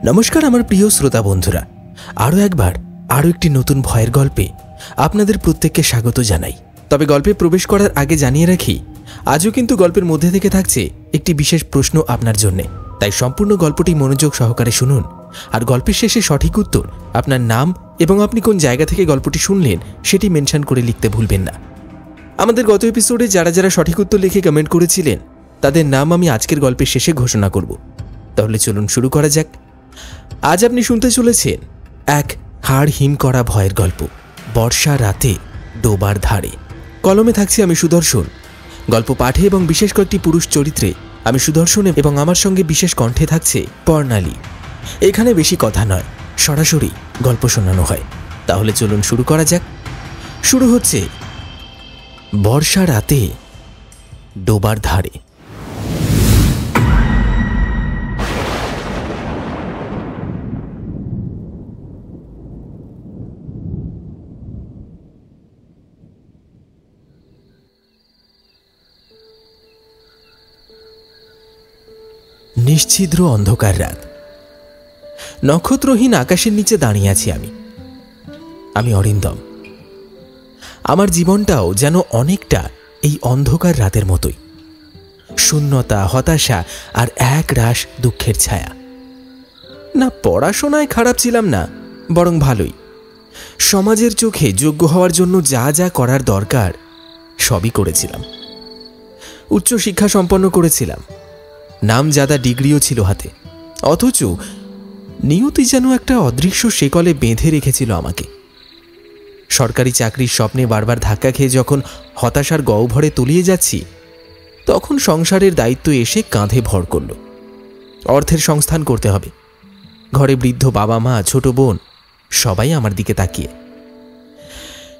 নমস্কার আমার প্রিয় শ্রোতা বন্ধুরা, আরও একবার আরও একটি নতুন ভয়ের গল্পে আপনাদের প্রত্যেককে স্বাগত জানাই। তবে গল্পে প্রবেশ করার আগে জানিয়ে রাখি, আজও কিন্তু গল্পের মধ্যে থেকে থাকছে একটি বিশেষ প্রশ্ন আপনার জন্যে। তাই সম্পূর্ণ গল্পটি মনোযোগ সহকারে শুনুন, আর গল্পের শেষে সঠিক উত্তর, আপনার নাম এবং আপনি কোন জায়গা থেকে গল্পটি শুনলেন সেটি মেনশন করে লিখতে ভুলবেন না। আমাদের গত এপিসোডে যারা যারা সঠিক উত্তর লিখে কমেন্ট করেছিলেন তাদের নাম আমি আজকের গল্পের শেষে ঘোষণা করব। তাহলে চলুন শুরু করা যাক। আজ আপনি শুনতে চলেছেন এক হাড় হিম করা ভয়ের গল্প, বর্ষা রাতে ডোবার ধারে। কলমে থাকছি আমি সুদর্শন, গল্প পাঠে এবং বিশেষ কয়েকটি পুরুষ চরিত্রে আমি সুদর্শন এবং আমার সঙ্গে বিশেষ কণ্ঠে থাকছে পর্ণালী। এখানে বেশি কথা নয়, সরাসরি গল্প শোনানো হয়। তাহলে চলুন শুরু করা যাক। শুরু হচ্ছে বর্ষা রাতে ডোবার ধারে। নিশ্ছিদ্র অন্ধকার রাত, নক্ষত্রহীন আকাশের নিচে দাঁড়িয়ে আছি আমি অরিন্দম। আমার জীবনটাও যেন অনেকটা এই অন্ধকার রাতের মতোই, শূন্যতা, হতাশা আর এক রাশ দুঃখের ছায়া। না পড়াশোনায় খারাপ ছিলাম না, বরং ভালোই। সমাজের চোখে যোগ্য হওয়ার জন্য যা যা করার দরকার সবই করেছিলাম। উচ্চশিক্ষা সম্পন্ন করেছিলাম, নামজাদা ডিগ্রিও ছিল হাতে। অথচ নিয়তি যেন একটা অদৃশ্য শেকলে বেঁধে রেখেছিল আমাকে। সরকারি চাকরির স্বপ্নে বারবার ধাক্কা খেয়ে যখন হতাশার গহ্বরে তলিয়ে যাচ্ছি, তখন সংসারের দায়িত্ব এসে কাঁধে ভর করল। অর্থের সংস্থান করতে হবে। ঘরে বৃদ্ধ বাবা মা, ছোট বোন সবাই আমার দিকে তাকিয়ে।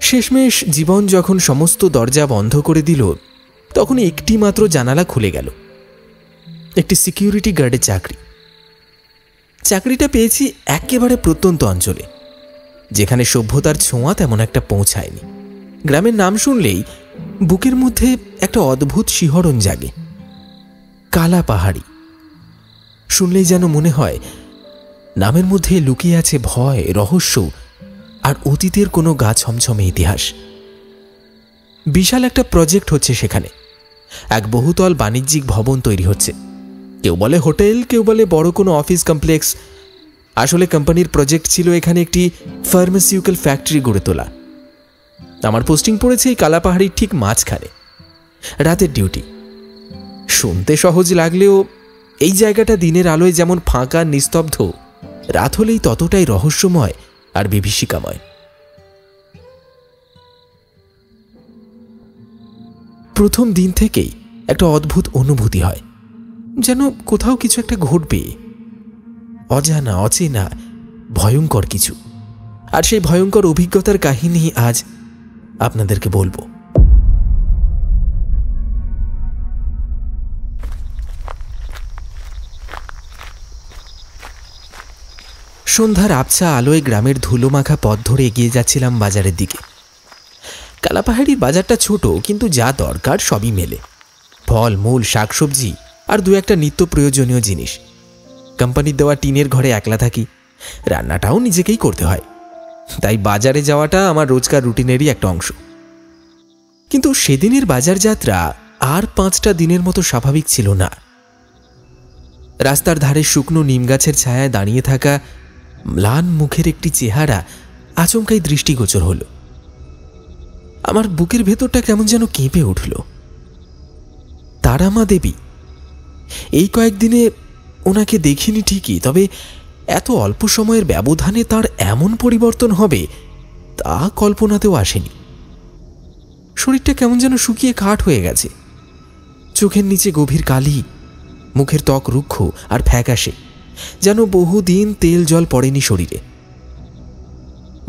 শেষমেশ জীবন যখন সমস্ত দরজা বন্ধ করে দিল, তখন একটি মাত্র জানালা খুলে গেল, একটি সিকিউরিটি গার্ডের চাকরি। চাকরিটা পেয়েছি একেবারে প্রত্যন্ত অঞ্চলে, যেখানে সভ্যতার ছোঁয়া তেমন একটা পৌঁছায়নি। গ্রামের নাম শুনলেই বুকের মধ্যে একটা অদ্ভুত শিহরণ জাগে। কালা পাহাড়ি শুনলেই যেন মনে হয় নামের মধ্যে লুকিয়ে আছে ভয়, রহস্য আর অতীতের কোনো গা ছমছমে ইতিহাস। বিশাল একটা প্রজেক্ট হচ্ছে সেখানে। এক বহুতল বাণিজ্যিক ভবন তৈরি হচ্ছে। কেউ বলে হোটেল, কেউ বলে বড় কোনো অফিস কমপ্লেক্স। আসলে কোম্পানির প্রজেক্ট ছিল এখানে একটি ফার্মাসিউটিক্যাল ফ্যাক্টরি গড়ে তোলা। আমার পোস্টিং পড়েছে এই কালাপাহাড়ির ঠিক মাঝখানে। রাতের ডিউটি। শুনতে সহজ লাগলেও এই জায়গাটা দিনের আলোয় যেমন ফাঁকা নিস্তব্ধ, রাত হলেই ততটাই রহস্যময় আর বিভীষিকাময়। প্রথম দিন থেকেই একটা অদ্ভুত অনুভূতি হয়, যেন কোথাও কিছু একটা ঘটবে। অজানা, অচেনা, ভয়ঙ্কর কিছু। আর সেই ভয়ঙ্কর অভিজ্ঞতার কাহিনী আজ আপনাদেরকে বলবো। সন্ধ্যার আবছা আলোয় গ্রামের ধুলোমাখা পথ ধরে এগিয়ে যাচ্ছিলাম বাজারের দিকে। কালাপাহাড়ির বাজারটা ছোট, কিন্তু যা দরকার সবই মেলে। ফল, মূল, শাকসবজি আর দু একটা নিত্য প্রয়োজনীয় জিনিস। কোম্পানির দেওয়া টিনের ঘরে একলা থাকি, রান্নাটাও নিজেকেই করতে হয়। তাই বাজারে যাওয়াটা আমার রোজকার রুটিনেরই একটা অংশ। কিন্তু সেদিনের বাজার যাত্রা আর 5টা দিনের মতো স্বাভাবিক ছিল না। রাস্তার ধারে শুকনো নিম গাছের ছায়ায় দাঁড়িয়ে থাকা ম্লান মুখের একটি চেহারা আচমকাই দৃষ্টিগোচর হল। আমার বুকের ভেতরটা কেমন যেন কেঁপে উঠল। তারামা দেবী। এই কয়েকদিনে ওনাকে দেখিনি ঠিকই, তবে এত অল্প সময়ের ব্যবধানে তার এমন পরিবর্তন হবে তা কল্পনাতেও আসেনি। শরীরটা কেমন যেন শুকিয়ে কাঠ হয়ে গেছে। চোখের নিচে গভীর কালি, মুখের ত্বক রুক্ষ আর ফ্যাকাশে, যেন বহুদিন তেল জল পড়েনি শরীরে।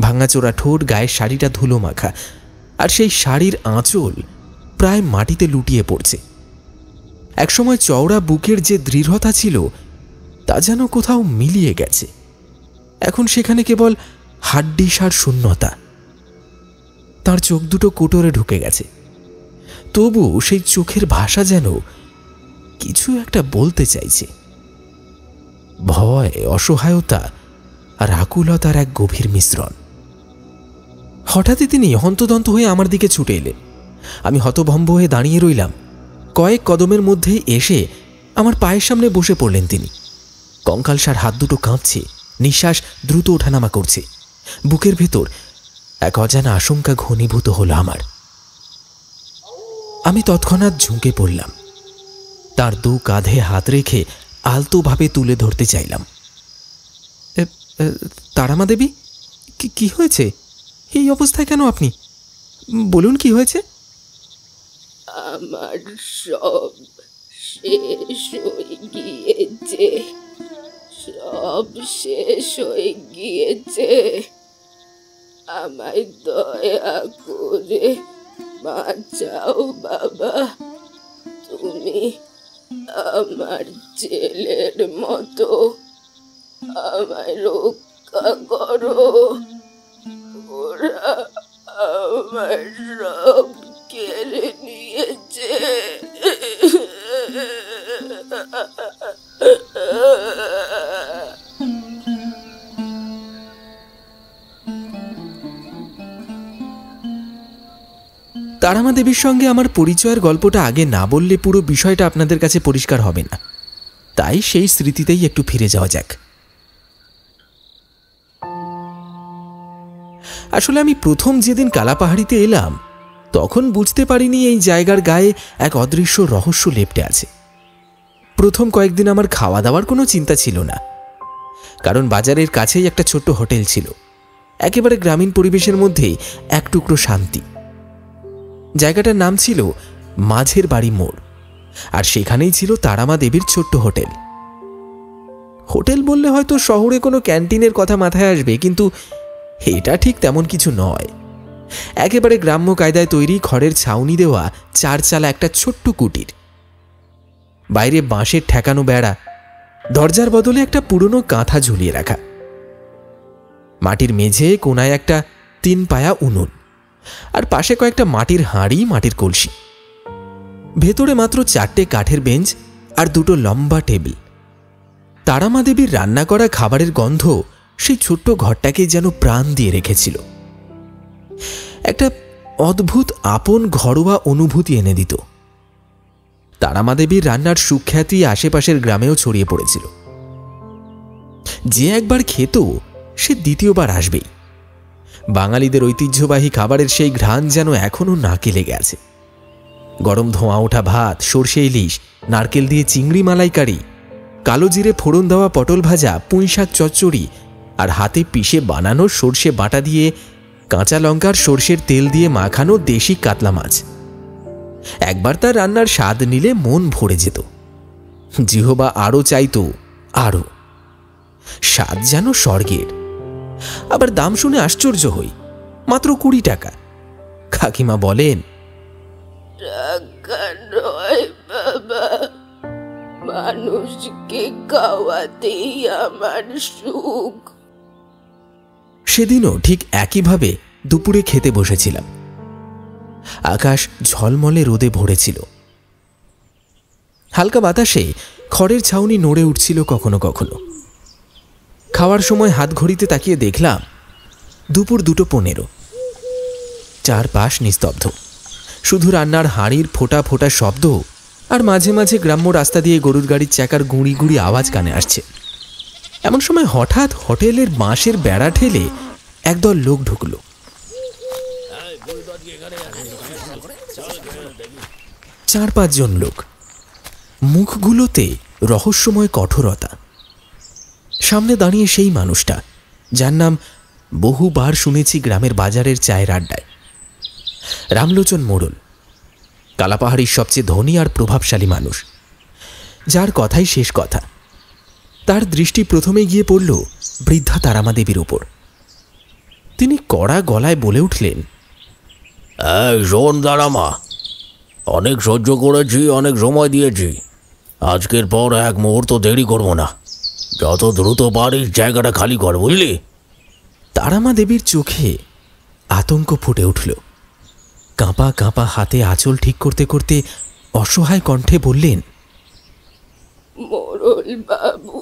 ভাঙাচোরা ঠোঁট, গায়ের শাড়িটা ধুলো মাখা, আর সেই শাড়ির আঁচল প্রায় মাটিতে লুটিয়ে পড়ছে। একসময় চওড়া বুকের যে দৃঢ়তা ছিল তা যেন কোথাও মিলিয়ে গেছে। এখন সেখানে কেবল হাড্ডিসার শূন্যতা। তার চোখ দুটো কোটরে ঢুকে গেছে, তবু সেই চোখের ভাষা যেন কিছু একটা বলতে চাইছে। ভয়, অসহায়তা আর আকুলতার এক গভীর মিশ্রণ। হঠাৎই তিনি হন্তদন্ত হয়ে আমার দিকে ছুটে এলেন। আমি হতভম্ব হয়ে দাঁড়িয়ে রইলাম। কয়েক কদমের মধ্যেই এসে আমার পায়ের সামনে বসে পড়লেন তিনি। কঙ্কালসার হাত দুটো কাঁপছে, নিঃশ্বাস দ্রুত ওঠানামা করছে। বুকের ভেতর এক অজানা আশঙ্কা ঘনীভূত হলো আমার। আমি তৎক্ষণাৎ ঝুঁকে পড়লাম। তার দু কাঁধে হাত রেখে আলতোভাবে তুলে ধরতে চাইলাম। তারামা দেবী, কি হয়েছে? এই অবস্থায় কেন আপনি? বলুন, কি হয়েছে? আমার সব শেষ হয়ে গিয়েছে, সব শেষ হয়ে গিয়েছে। আমায় দয়া করে বাঁচাও বাবা। তুমি আমার ছেলের মতো আমায় রক্ষা করো। ওরা আমার সব কেড়ে নিয়েছে। তারামা দেবীর সঙ্গে আমার পরিচয়ের গল্পটা আগে না বললে পুরো বিষয়টা আপনাদের কাছে পরিষ্কার হবে না, তাই সেই স্মৃতিতেই একটু ফিরে যাওয়া যাক। আসলে আমি প্রথম যেদিন কালাপাহাড়িতে এলাম তখন বুঝতে পারিনি এই জায়গার গায়ে এক অদৃশ্য রহস্য লেপ্টে আছে। প্রথম কয়েকদিন আমার খাওয়া দাওয়ার কোনো চিন্তা ছিল না, কারণ বাজারের কাছেই একটা ছোট্ট হোটেল ছিল। একেবারে গ্রামীণ পরিবেশের মধ্যে এক টুকরো শান্তি। জায়গাটার নাম ছিল মাঝের বাড়ি মোড়, আর সেখানেই ছিল তারামা দেবীর ছোট্ট হোটেল। হোটেল বললে হয়তো শহরে কোনো ক্যান্টিনের কথা মাথায় আসবে, কিন্তু এটা ঠিক তেমন কিছু নয়। একেবারে গ্রাম্য কায়দায় তৈরি খড়ের ছাউনি দেওয়া চারচালা একটা ছোট্ট কুটির। বাইরে বাঁশের ঠেকানো বেড়া, দরজার বদলে একটা পুরনো কাঁথা ঝুলিয়ে রাখা। মাটির মেঝে কোনায় একটা 3 পায়া উনুন, আর পাশে কয়েকটা মাটির হাঁড়ি, মাটির কলসি। ভেতরে মাত্র 4টে কাঠের বেঞ্চ আর 2টো লম্বা টেবিল। তারামা দেবীর রান্না করা খাবারের গন্ধ সেই ছোট্ট ঘরটাকে যেন প্রাণ দিয়ে রেখেছিল। একটা অদ্ভুত আপন ঘরোয়া অনুভূতি এনে দিত। তারামা দেবীর রান্নার সুখ্যাতি আশেপাশের গ্রামেও ছড়িয়ে পড়েছিল। যে একবার খেত সে দ্বিতীয়বার আসবেই। বাঙালিদের ঐতিহ্যবাহী খাবারের সেই ঘ্রাণ যেন এখনো নাকে লেগে আছে। গরম ধোঁয়া ওঠা ভাত, সর্ষে ইলিশ, নারকেল দিয়ে চিংড়ি মালাইকারি, কালো জিরে ফোড়ন দেওয়া পটল ভাজা, পুঁইশাক চচ্চড়ি, আর হাতে পিষে বানানো সর্ষে বাটা দিয়ে কাঁচা লঙ্কার সর্ষের তেল দিয়ে মাখানো দেশি কাতলা মাছ। একবার তার রান্নার স্বাদ নিলে মন ভরে যেত। জিহবা আরও চাইত আরও। স্বাদ যেন স্বর্গের। আবার দাম শুনে আশ্চর্য হই, মাত্র 20 টাকা। কাকিমা বলেন, টাকা নয় বাবা, মানুষকে খাওয়াতেই আমার সুখ। সেদিনও ঠিক একইভাবে দুপুরে খেতে বসেছিলাম। আকাশ ঝলমলে রোদে ভরেছিল। হালকা বাতাসে খড়ের ছাউনি নড়ে উঠছিল কখনো কখনো। খাওয়ার সময় হাত ঘড়িতে তাকিয়ে দেখলাম দুপুর 2:15। চারপাশ নিস্তব্ধ, শুধু রান্নার হাঁড়ির ফোটা ফোটা শব্দ আর মাঝে মাঝে গ্রাম্য রাস্তা দিয়ে গরুর গাড়ির চাকার গুঁড়ি গুঁড়ি আওয়াজ কানে আসছে। এমন সময় হঠাৎ হোটেলের বাঁশের বেড়া ঠেলে একদল লোক ঢুকল। 4-5 জন লোক, মুখগুলোতে রহস্যময় কঠোরতা। সামনে দাঁড়িয়ে সেই মানুষটা যার নাম বহুবার শুনেছি গ্রামের বাজারের চায়ের আড্ডায়, রামলোচন মোড়ল। কালাপাহাড়ির সবচেয়ে ধনী আর প্রভাবশালী মানুষ, যার কথাই শেষ কথা। তার দৃষ্টি প্রথমে গিয়ে পড়ল বৃদ্ধা তারামা দেবীর উপর। তিনি কড়া গলায় বলে উঠলেন, শোন তারামা, অনেক সহ্য করেছি, অনেক সময় দিয়েছি। আজকের পর এক মুহূর্ত দেরি করব না। যত দ্রুত পারিস জায়গাটা খালি কর, বুঝলি? তারামা দেবীর চোখে আতঙ্ক ফুটে উঠল। কাঁপা কাঁপা হাতে আঁচল ঠিক করতে করতে অসহায় কণ্ঠে বললেন, মোড়ল বাবু,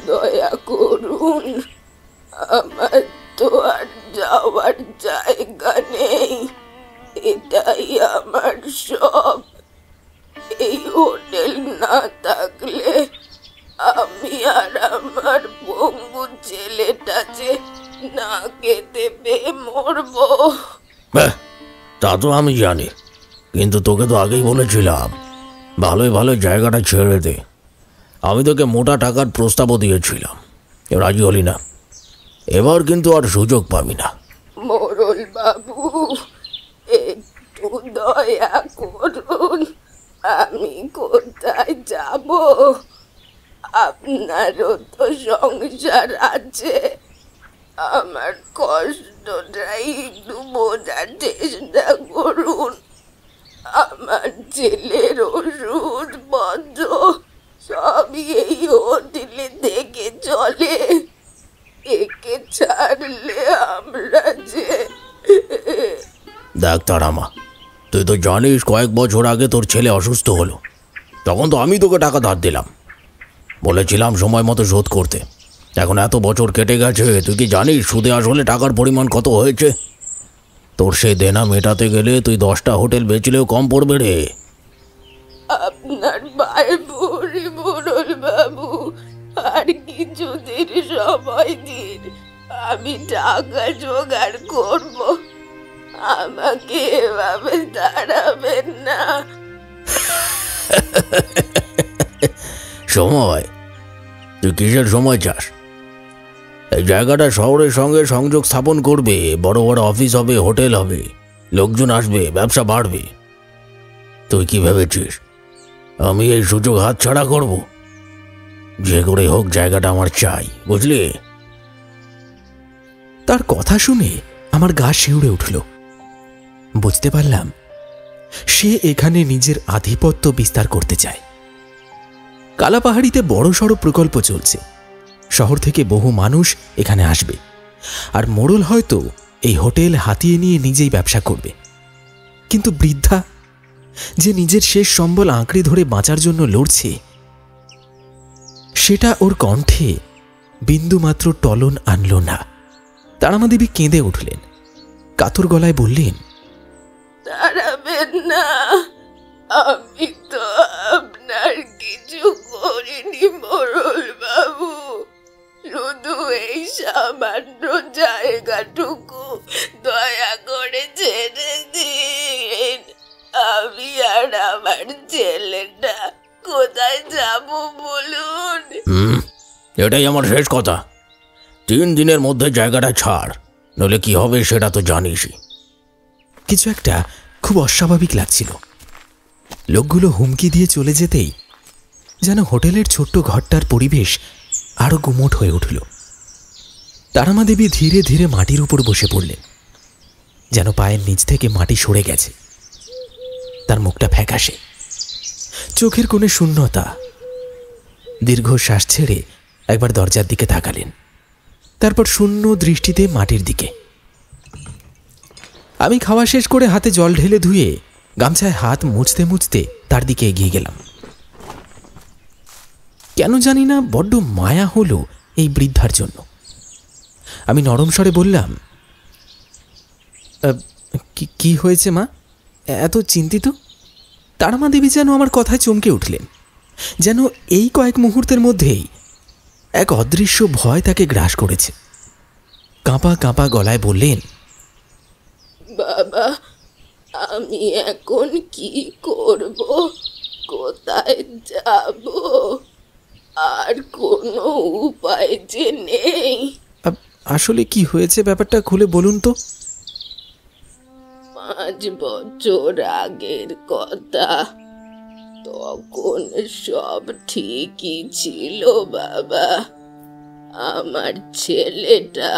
দয়া করুন, আমার তো আর যাওয়ার জায়গা নেই, এটাই আমার সব। এই হোটেল না থাকলে আমি আর আমার পঙ্গু ছেলেটা যে না খেতে পেয়ে মরবো। তা তো আমি জানি, কিন্তু তোকে তো আগেই বলেছিলাম ভালোই ভালো জায়গাটা ছেড়ে দে। আমি তোকে মোটা টাকার প্রস্তাবও দিয়েছিলাম, রাজি হলি না। এবার কিন্তু আর সুযোগ পাবি না। মোড়ল বাবু, একটু দয়া করুন, আমি কোথায় যাব? আপনারও তো সংসার আছে, আমার কষ্টটাই একটু বোঝার চেষ্টা করুন। আমার ছেলের ওষুধ বন্ধ সবই এই হোটেলে থেকে চলে, একে ছাড়লে আমরা যে। ডাক্তার আমা, তুই তো জানিস কয়েক বছর আগে তোর ছেলে অসুস্থ হলো, তখন তো আমি তোকে টাকা ধার দিলাম, বলেছিলাম সময় মতো শোধ করতে। এখন এত বছর কেটে গেছে, তুই কি জানিস সুদে আসলে টাকার পরিমাণ কত হয়েছে? তোর সেই দেনা মেটাতে গেলে তুই 10টা হোটেল বেচলেও কম পড়বে রে। আপনার পায়ে পড়ি মোড়ল বাবু, আর কিছুদিন সময় দিন, আমি টাকা জোগাড় করব। আমাকে এভাবে দাঁড়াবেন না। সময়? তুই কিসের সময় চাস? এই জায়গাটা শহরের সঙ্গে সংযোগ স্থাপন করবে, বড় বড় অফিস হবে, হোটেল হবে, লোকজন আসবে, ব্যবসা বাড়বে। তুই কি ভেবেছিস আমি এই সুযোগ হাতছাড়া করব? যে করে হোক জায়গাটা আমার চাই, বুঝলি? তার কথা শুনে আমার গা শিউরে উঠল। বুঝতে পারলাম সে এখানে নিজের আধিপত্য বিস্তার করতে চায়। কালাপাহাড়িতে বড়সড় প্রকল্প চলছে, শহর থেকে বহু মানুষ এখানে আসবে, আর মোড়ল হয়তো এই হোটেল হাতিয়ে নিয়ে নিজেই ব্যবসা করবে। কিন্তু বৃদ্ধা যে নিজের শেষ সম্বল আঁকড়ে ধরে বাঁচার জন্য লড়ছে, সেটা ওর কণ্ঠে বিন্দুমাত্র টলন আনল না। তারামা দেবী কেঁদে উঠলেন, কাতর গলায় বললেন, দাঁড়াবেন না, আমি তো আপনার কিছু করিনি মোড়ল বাবু, শুধু এই সামান্য জায়গাটুকু দয়া করে ছেড়ে দিন। আমি আর আমার ছেলেটা কোথায় যাব বলুন? এটাই আমার শেষ কথা। 3 দিনের মধ্যে জায়গাটা ছাড়, নইলে কি হবে সেটা তো জানিসই। কিছু একটা খুব অস্বাভাবিক লাগছিল। লোকগুলো হুমকি দিয়ে চলে যেতেই যেন হোটেলের ছোট্ট ঘরটার পরিবেশ আরো গুমোট হয়ে উঠল। তারামা দেবী ধীরে ধীরে মাটির উপর বসে পড়লেন, যেন পায়ের নিচ থেকে মাটি সরে গেছে। তার মুখটা ফ্যাকাশে, চোখের কোণে শূন্যতা। দীর্ঘ শ্বাস ছেড়ে একবার দরজার দিকে তাকালেন, তারপর শূন্য দৃষ্টিতে মাটির দিকে। আমি খাওয়া শেষ করে হাতে জল ঢেলে ধুয়ে গামছায় হাত মুছতে মুছতে তার দিকে এগিয়ে গেলাম। কেন জানি না বড্ড মায়া হলো এই বৃদ্ধার জন্য। আমি নরম স্বরে বললাম, কি হয়েছে মা, এত চিন্তিত? তারামা দেবী যেন আমার কথায় চমকে উঠলেন, যেন এই কয়েক মুহূর্তের মধ্যেই এক অদৃশ্য ভয় তাকে গ্রাস করেছে। কাঁপা কাঁপা গলায় বললেন, বাবা, আমি এখন কি করব? কোথায় যাব? আর কোনো উপায় যে নেই। আসলে কি হয়েছে ব্যাপারটা খুলে বলুন তো। 5 বছর আগের কথা, তখন সব ঠিকই ছিল বাবা। আমার ছেলেটা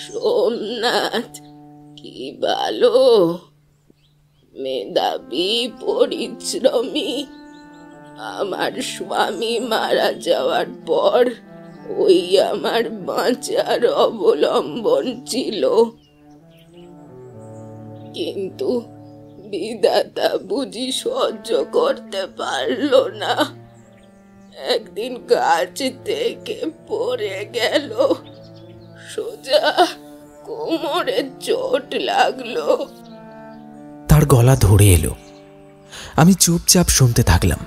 সোমনাথ কি ভালো, মেধাবী, পরিশ্রমী। আমার স্বামী মারা যাওয়ার পর ওই আমার বাঁচার অবলম্বন ছিল, কিন্তু বিধাতা বুঝি সহ্য করতে পারল না। একদিন গাছ থেকে পড়ে গেল, সোজা কোমরে চোট লাগলো। তার গলা ধরে এলো। আমি চুপচাপ শুনতে থাকলাম।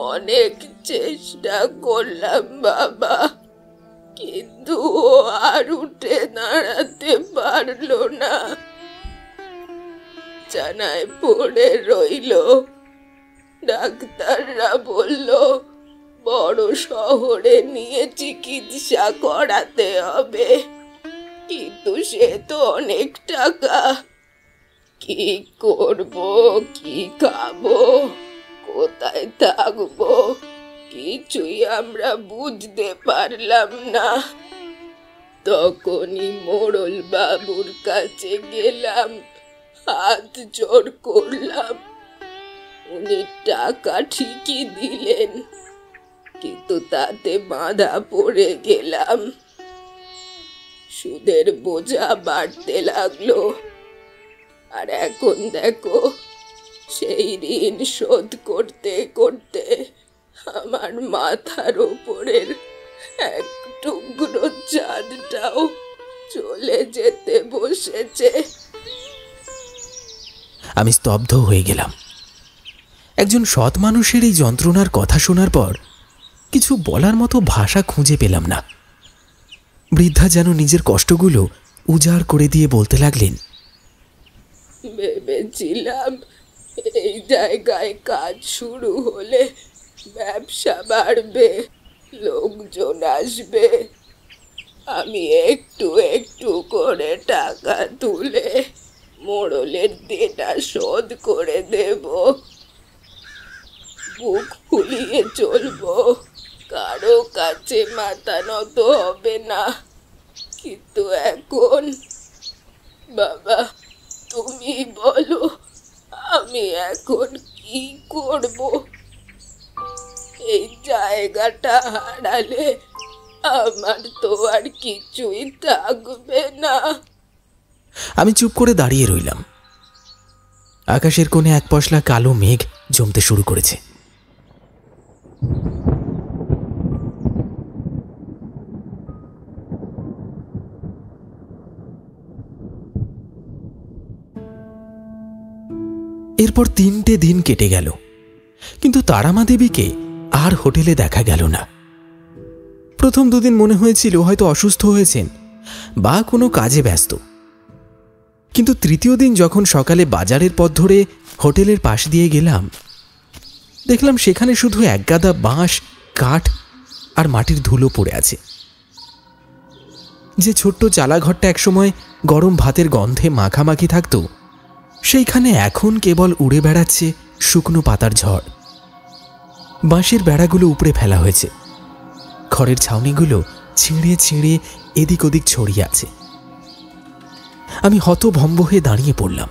অনেক চেষ্টা করলাম বাবা, কিন্তু ও আর উঠে দাঁড়াতে পারলো না, জানায় পড়ে রইল। ডাক্তাররা বলল বড় শহরে নিয়ে চিকিৎসা করাতে হবে, কিন্তু সে তো অনেক টাকা। কি করব, কি খাবো, কোথায় থাকবো, কিছুই আমরা বুঝতে পারলাম না। তখনই মোড়ল বাবুর কাছে গেলাম, হাত জোড় করলাম। উনি টাকা ঠিকই দিলেন, কিন্তু তাতে বাঁধা পড়ে গেলাম। সুদের বোঝা বাড়তে লাগলো, আর এখন দেখো সেই ঋণ শোধ করতে করতে আমার মাথার ওপরের এক টুকরো চাঁদটাও চলে যেতে বসেছে। আমি স্তব্ধ হয়ে গেলাম। একজন সৎ মানুষের এই যন্ত্রণার কথা শোনার পর কিছু বলার মতো ভাষা খুঁজে পেলাম না। বৃদ্ধা যেন নিজের কষ্টগুলো উজাড় করে দিয়ে বলতে লাগলেন, ভেবেছিলাম এই জায়গায় কাজ শুরু হলে ব্যবসা বাড়বে, লোকজন আসবে, আমি একটু একটু করে টাকা তুলে মোড়লের দেনা শোধ করে দেব, বুক ফুলিয়ে চলবো, কারো কাছে মাথা নত হবে না। কিন্তু এখন বাবা তুমি বলো, আমি এখন কি করব? এই জায়গাটা হারালে আমার তো আর কিছুই থাকবে না। আমি চুপ করে দাঁড়িয়ে রইলাম। আকাশের কোণে এক পশলা কালো মেঘ জমতে শুরু করেছে। এরপর 3টে দিন কেটে গেল, কিন্তু তারামা দেবীকে আর হোটেলে দেখা গেল না। প্রথম 2 দিন মনে হয়েছিল হয়তো অসুস্থ হয়েছেন বা কোনো কাজে ব্যস্ত, কিন্তু 3য় দিন যখন সকালে বাজারের পথ ধরে হোটেলের পাশ দিয়ে গেলাম, দেখলাম সেখানে শুধু এক গাদা বাঁশ, কাঠ আর মাটির ধুলো পড়ে আছে। যে ছোট্ট চালাঘরটা একসময় গরম ভাতের গন্ধে মাখামাখি থাকত, সেইখানে এখন কেবল উড়ে বেড়াচ্ছে শুকনো পাতার ঝড়। বাঁশের বেড়াগুলো উপড়ে ফেলা হয়েছে, খড়ের ছাউনিগুলো ছিঁড়ে ছিঁড়ে এদিক ওদিক ছড়িয়ে আছে। আমি হতভম্ব হয়ে দাঁড়িয়ে পড়লাম।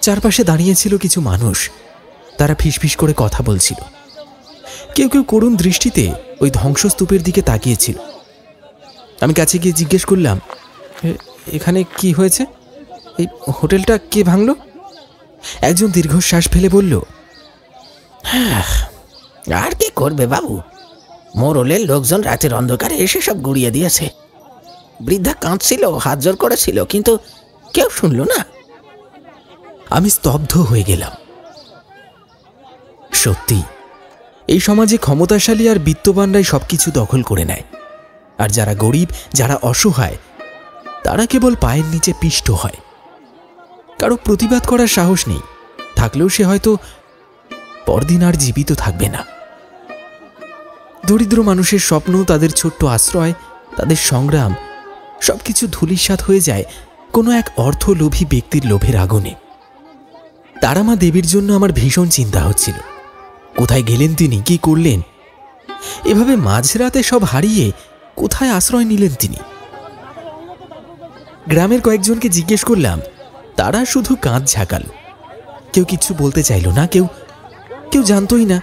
চারপাশে দাঁড়িয়েছিল কিছু মানুষ, তারা ফিসফিস করে কথা বলছিল। কেউ কেউ করুণ দৃষ্টিতে ওই ধ্বংসস্তূপের দিকে তাকিয়েছিল। আমি কাছে গিয়ে জিজ্ঞেস করলাম, এখানে কি হয়েছে? এই হোটেলটা কে ভাঙল? একজন দীর্ঘশ্বাস ফেলে বলল, আর কি করবে বাবু, মোড়লের লোকজন রাতের অন্ধকারে এসে সব গুড়িয়ে দিয়েছে। বৃদ্ধা কাঁদছিল, হাত জোর করেছিল, কিন্তু কেউ শুনল না। আমি স্তব্ধ হয়ে গেলাম। সত্যি, এই সমাজে ক্ষমতাশালী আর বিত্তবানরাই সবকিছু দখল করে নেয়, আর যারা গরিব, যারা অসহায়, তারা কেবল পায়ের নিচে পিষ্ট হয়। কারো প্রতিবাদ করার সাহস নেই, থাকলেও সে হয়তো পরদিন আর জীবিত থাকবে না। দরিদ্র মানুষের স্বপ্ন, তাদের ছোট্ট আশ্রয়, তাদের সংগ্রাম সবকিছু ধূলিসাৎ হয়ে যায় কোনো এক অর্থলোভী ব্যক্তির লোভের আগুনে। তারামা দেবীর জন্য আমার ভীষণ চিন্তা হচ্ছিল। কোথায় গেলেন তিনি, কি করলেন? এভাবে মাঝরাতে সব হারিয়ে কোথায় আশ্রয় নিলেন তিনি? গ্রামের কয়েকজনকে জিজ্ঞেস করলাম, তারা শুধু কাঁধ ঝাঁকাল। কেউ কিছু বলতে চাইল না, কেউ জানতই না।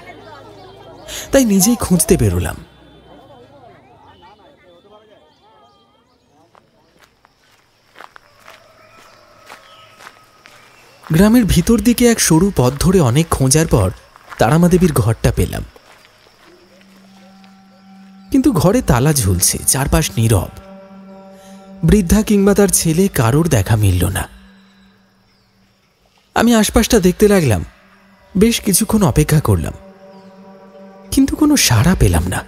তাই নিজেই খুঁজতে বেরোলাম। গ্রামের ভিতর দিকে এক সরু পথ ধরে অনেক খোঁজার পর তারামা দেবীর ঘরটা পেলাম। কিন্তু ঘরে তালা ঝুলছে, চারপাশ নীরব। বৃদ্ধা কিংবা তার ছেলে কারোর দেখা মিলল না। আমি আশপাশটা দেখতে লাগলাম, বেশ কিছুক্ষণ অপেক্ষা করলাম, কিন্তু কোনো সাড়া পেলাম না।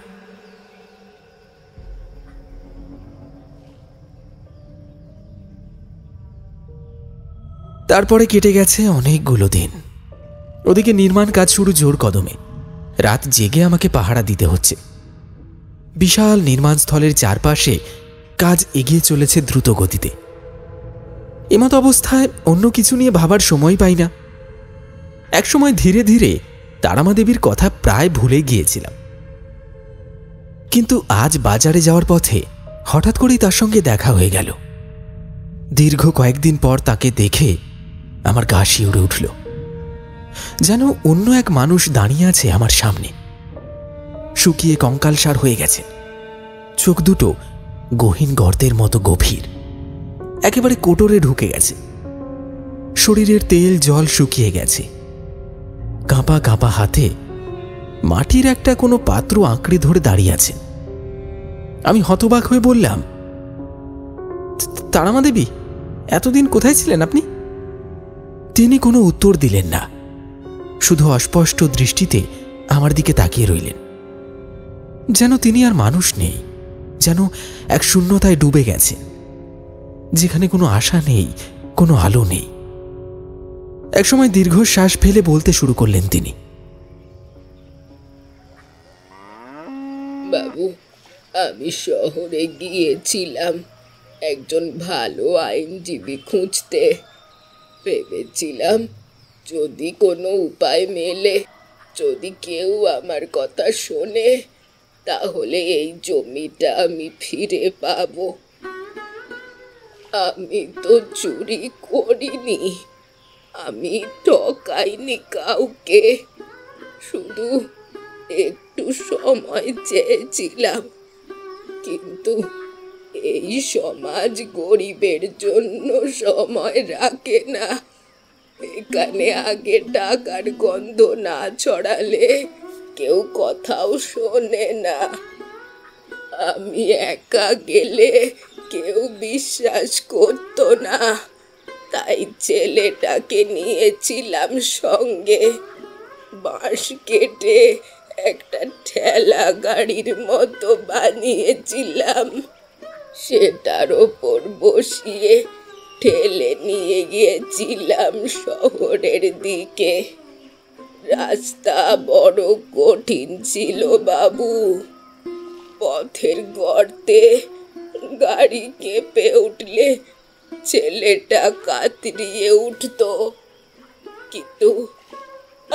তারপরে কেটে গেছে অনেকগুলো দিন। ওদিকে নির্মাণ কাজ শুরু জোর কদমে। রাত জেগে আমাকে পাহারা দিতে হচ্ছে। বিশাল নির্মাণস্থলের চারপাশে কাজ এগিয়ে চলেছে দ্রুত গতিতে। এমত অবস্থায় অন্য কিছু নিয়ে ভাবার সময় পাই না। একসময় ধীরে ধীরে তারামা দেবীর কথা প্রায় ভুলে গিয়েছিলাম, কিন্তু আজ বাজারে যাওয়ার পথে হঠাৎ করেই তার সঙ্গে দেখা হয়ে গেল। দীর্ঘ কয়েকদিন পর তাকে দেখে আমার গা শিউরে উঠল, যেন অন্য এক মানুষ দাঁড়িয়ে আছে আমার সামনে। শুকিয়ে কঙ্কালসার হয়ে গেছে, চোখ দুটো গহীন গর্তের মতো গভীর, একেবারে কোটরে ঢুকে গেছে। শরীরের তেল জল শুকিয়ে গেছে। কাঁপা কাঁপা হাতে মাটির একটা কোনো পাত্র আঁকড়ে ধরে দাঁড়িয়ে আছেন। আমি হতবাক হয়ে বললাম, তারামা দেবী, এতদিন কোথায় ছিলেন আপনি? তিনি কোনো উত্তর দিলেন না, শুধু অস্পষ্ট দৃষ্টিতে আমার দিকে তাকিয়ে রইলেন, যেন তিনি আর মানুষ নেই, যেন এক শূন্যতায় ডুবে গেছে, যেখানে কোনো আশা নেই, কোনো আলো নেই। একসময় দীর্ঘশ্বাস ফেলে বলতে শুরু করলেন তিনি, বাবু, আমি শহরে গিয়েছিলাম একজন ভালো আইনজীবী খুঁজতে। ভেবেছিলাম যদি কোনো উপায় মেলে, যদি কেউ আমার কথা শোনে, তাহলে এই জমিটা আমি ফিরে পাবো। আমি তো চুরি করিনি, আমি ঠকাইনি কাউকে, শুধু একটু সময় চেয়েছিলাম। কিন্তু এই সমাজ গরিবের জন্য সময় রাখে না। এখানে আগে টাকার গন্ধ না ছড়ালে কেউ কথাও শোনে না। আমি একা গেলে কেউ বিশ্বাস করতো না, তাই ছেলেটাকে নিয়েছিলাম সঙ্গে। বাঁশ কেটে একটা ঠেলা গাড়ির মতো বানিয়েছিলাম, সেটার ওপর বসিয়ে ঠেলে নিয়ে গিয়েছিলাম শহরের দিকে। রাস্তা বড় কঠিন ছিল বাবু। পথের গর্তে গাড়ি কেঁপে উঠলে ছেলেটা কাতরিয়ে উঠতো, কিন্তু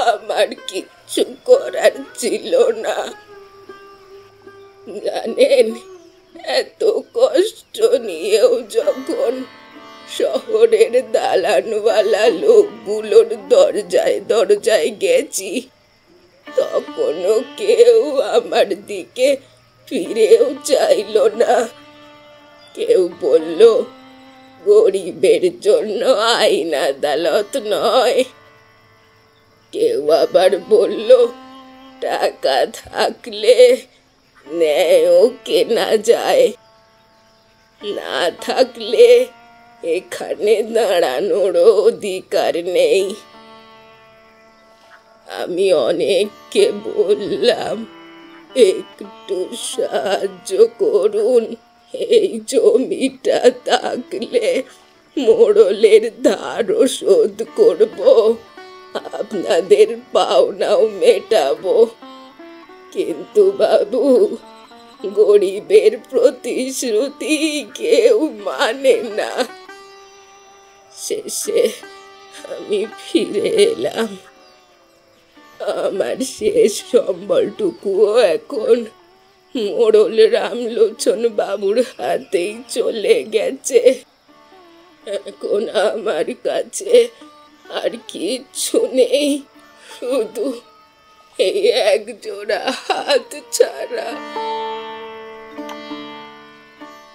আমার কিচ্ছু করার ছিল না। জানেন, এত কষ্ট নিয়েও যখন শহরের দালানওয়ালা লোকগুলোর দরজায় দরজায় গেছি, তখনও কেউ আমার দিকে ফিরেও চাইল না। কেউ বলল গরিবের জন্য আইন আদালত নয়, কেউ আবার বলল টাকা থাকলে ন্যায়ও কেনা যায়, না থাকলে এখানে দাঁড়ানোরও অধিকার নেই। আমি অনেককে বললাম একটু সাহায্য করুন, এই জমিটা থাকলে মোড়লের ধারও শোধ করব, আপনাদের পাওনাও মেটাবো। কিন্তু বাবু, গরিবের প্রতিশ্রুতি কেউ মানে না। শেষে আমি ফিরে এলাম। আমার শেষ সম্বলটুকুও এখন মোড়ল রামলোচন বাবুর হাতেই চলে গেছে। এখন আমার কাছে আর কিচ্ছু নেই, শুধু এই এক জোড়া হাত ছাড়া।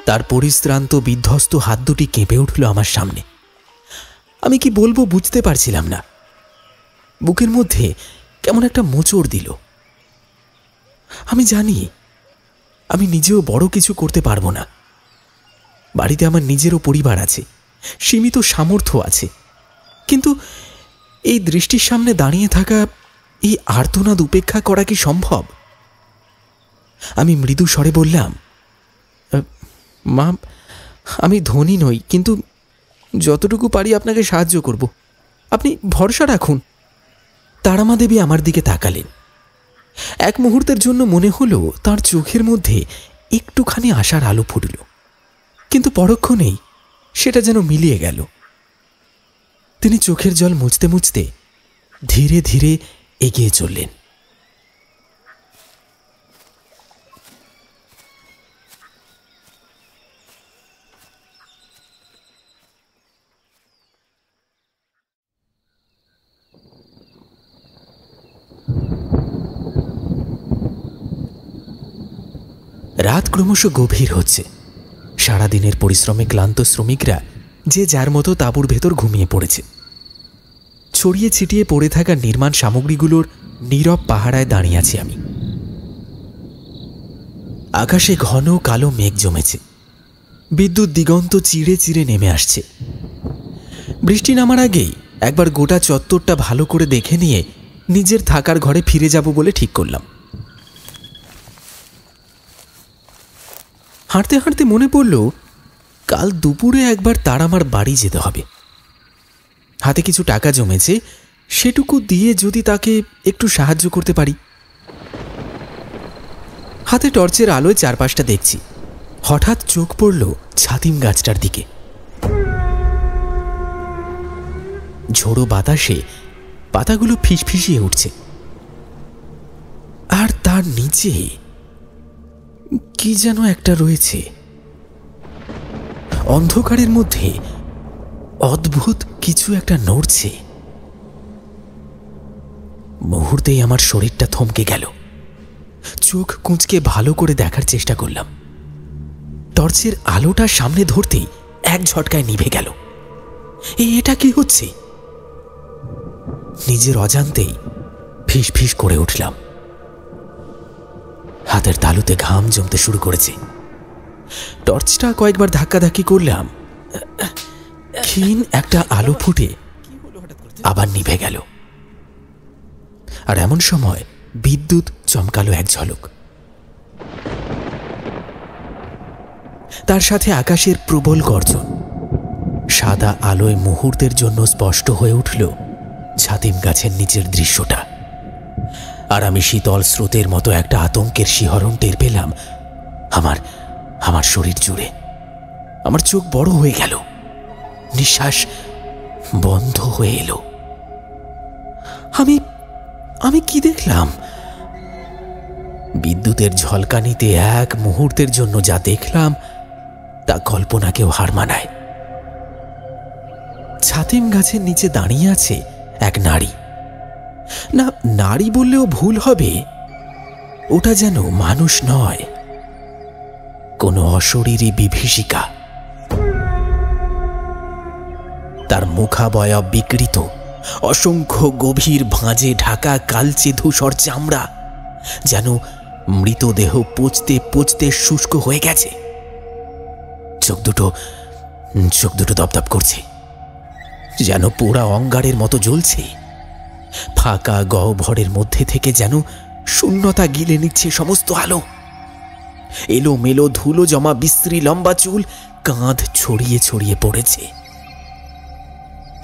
তার পরিশ্রান্ত বিধ্বস্ত হাত দুটি কেঁপে উঠল আমার সামনে। আমি কি বলবো বুঝতে পারছিলাম না। বুকের মধ্যে কেমন একটা মোচড় দিল। আমি জানি আমি নিজেও বড় কিছু করতে পারবো না। বাড়িতে আমার নিজেরও পরিবার আছে, সীমিত সামর্থ্য আছে, কিন্তু এই দৃষ্টির সামনে দাঁড়িয়ে থাকা, এই আর্তনাদ উপেক্ষা করা কি সম্ভব? আমি মৃদু স্বরে বললাম, মা, আমি ধনী নই, কিন্তু যতটুকু পারি আপনাকে সাহায্য করব, আপনি ভরসা রাখুন। তারামা দেবী আমার দিকে তাকালেন। এক মুহূর্তের জন্য মনে হলো তার চোখের মধ্যে একটুখানি আশার আলো ফুটল, কিন্তু পরক্ষণেই সেটা যেন মিলিয়ে গেল। তিনি চোখের জল মুছতে মুছতে ধীরে ধীরে এগিয়ে চললেন। রাত ক্রমশ গভীর হচ্ছে। সারাদিনের পরিশ্রমে ক্লান্ত শ্রমিকরা যে যার মতো তাঁবুর ভেতর ঘুমিয়ে পড়েছে। ছড়িয়ে ছিটিয়ে পড়ে থাকা নির্মাণ সামগ্রীগুলোর নীরব পাহারায় দাঁড়িয়ে আছি আমি। আকাশে ঘন কালো মেঘ জমেছে। বিদ্যুৎ দিগন্ত চিড়ে চিড়ে নেমে আসছে। বৃষ্টি নামার আগেই একবার গোটা চত্বরটা ভালো করে দেখে নিয়ে নিজের থাকার ঘরে ফিরে যাব বলে ঠিক করলাম। হাঁটতে হাঁটতে মনে পড়ল, কাল দুপুরে একবার তারামার বাড়ি যেতে হবে। হাতে কিছু টাকা জমেছে, সেটুকু দিয়ে যদি তাকে একটু সাহায্য করতে পারি। হাতে টর্চের আলোয় চারপাশটা দেখছি। হঠাৎ চোখ পড়ল ছাতিম গাছটার দিকে। ঝোড়ো বাতাসে পাতাগুলো ফিসফিসিয়ে উঠছে, আর তার নিচে কি যেন একটা রয়েছে। অন্ধকারের মধ্যে অদ্ভুত কিছু একটা নড়ছে। মুহূর্তেই আমার শরীরটা থমকে গেল। চোখ কুঁচকে ভালো করে দেখার চেষ্টা করলাম। টর্চের আলোটা সামনে ধরতেই এক ঝটকায় নিভে গেল। এটা কি হচ্ছে? নিজের অজান্তেই ফিস ফিস করে উঠলাম। হাতের তালুতে ঘাম জমতে শুরু করেছে। টর্চটা কয়েকবার ধাক্কাধাক্কি করলাম। ক্ষীণ একটা আলো ফুটে আবার নিভে গেল। আর এমন সময় বিদ্যুৎ চমকালো এক ঝলক। তার সাথে আকাশের প্রবল গর্জন। সাদা আলোয় মুহূর্তের জন্য স্পষ্ট হয়ে উঠল ছাতিম গাছের নিচের দৃশ্যটা। আর আমি শীতল স্রোতের মতো একটা আতঙ্কের শিহরণ টের পেলাম আমার শরীর জুড়ে। আমার চোখ বড় হয়ে গেল, নিঃশ্বাস বন্ধ হয়ে এলো। আমি কি দেখলাম? বিদ্যুতের ঝলকানিতে এক মুহূর্তের জন্য যা দেখলাম তা কল্পনাকেও হার মানায়। ছাতিম গাছের নিচে দাঁড়িয়ে আছে এক নারী। না, নারী বললেও ভুল হবে। ওটা যেন মানুষ নয়, কোনো অশরীরী বিভীষিকা। তার মুখাবয়ব বিকৃত, অসংখ্য গভীর ভাঁজে ঢাকা কালচে ধূসর চামড়া যেন মৃতদেহ পচতে পচতে শুষ্ক হয়ে গেছে। চোখ দুটো দপদপ করছে, যেন পোড়া অঙ্গারের মতো জ্বলছে। ফাঁকা গহ্বরের মধ্যে থেকে যেন শূন্যতা গিলে নিচ্ছে সমস্ত আলো। এলোমেলো ধুলো জমা বিশ্রী লম্বা চুল কাঁধ ছড়িয়ে ছড়িয়ে পড়েছে।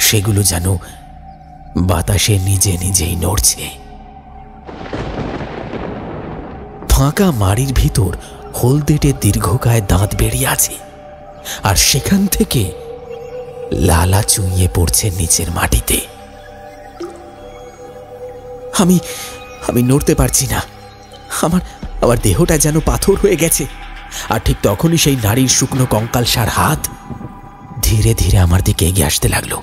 সেগুলো যেন বাতাসে নিজে নিজেই নড়ছে। ফাঁকা মাড়ির ভিতর হলদেটে দীর্ঘকায় দাঁত বেরিয়ে আছে, আর সেখান থেকে লালা চুইয়ে পড়ছে নিচের মাটিতে। আমি নড়তে পারছি না। আমার দেহটা যেন পাথর হয়ে গেছে। আর ঠিক তখনই সেই নারীর শুকনো কঙ্কালসার হাত ধীরে ধীরে আমার দিকে এগিয়ে আসতে লাগলো।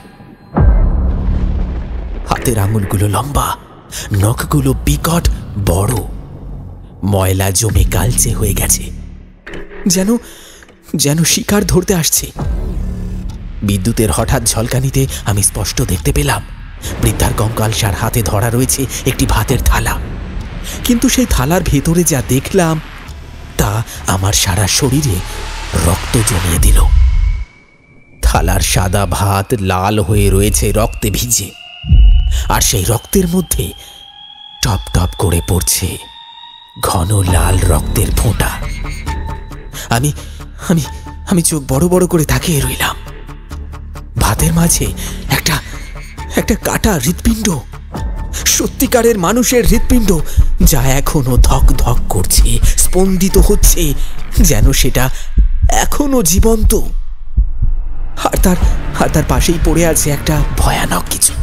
হাতের আঙুলগুলো লম্বা, নখগুলো বিকট বড়, ময়লা জমে কালচে হয়ে গেছে, যেন শিকার ধরতে আসছে। বিদ্যুতের হঠাৎ ঝলকানিতে আমি স্পষ্ট দেখতে পেলাম বৃদ্ধার কঙ্কালসার হাতে ধরা রয়েছে একটি ভাতের থালা, কিন্তু সেই থালার ভেতরে যা দেখলাম তা আমার সারা শরীরে রক্ত জমিয়ে দিল। থালার সাদা ভাত লাল হয়ে রয়েছে রক্তে ভিজে, আর সেই রক্তের মধ্যে টপ টপ করে পড়ছে ঘন লাল রক্তের ফোঁটা। আমি আমি আমি চোখ বড় বড় করে তাকিয়ে রইলাম। ভাতের মাঝে একটা একটা কাটা হৃৎপিণ্ড, সত্যিকারের মানুষের হৃৎপিণ্ড, যা এখনো ধক ধক করছে, স্পন্দিত হচ্ছে, যেন সেটা এখনো জীবন্ত। আর তার পাশেই পড়ে আছে একটা ভয়ানক কিছু,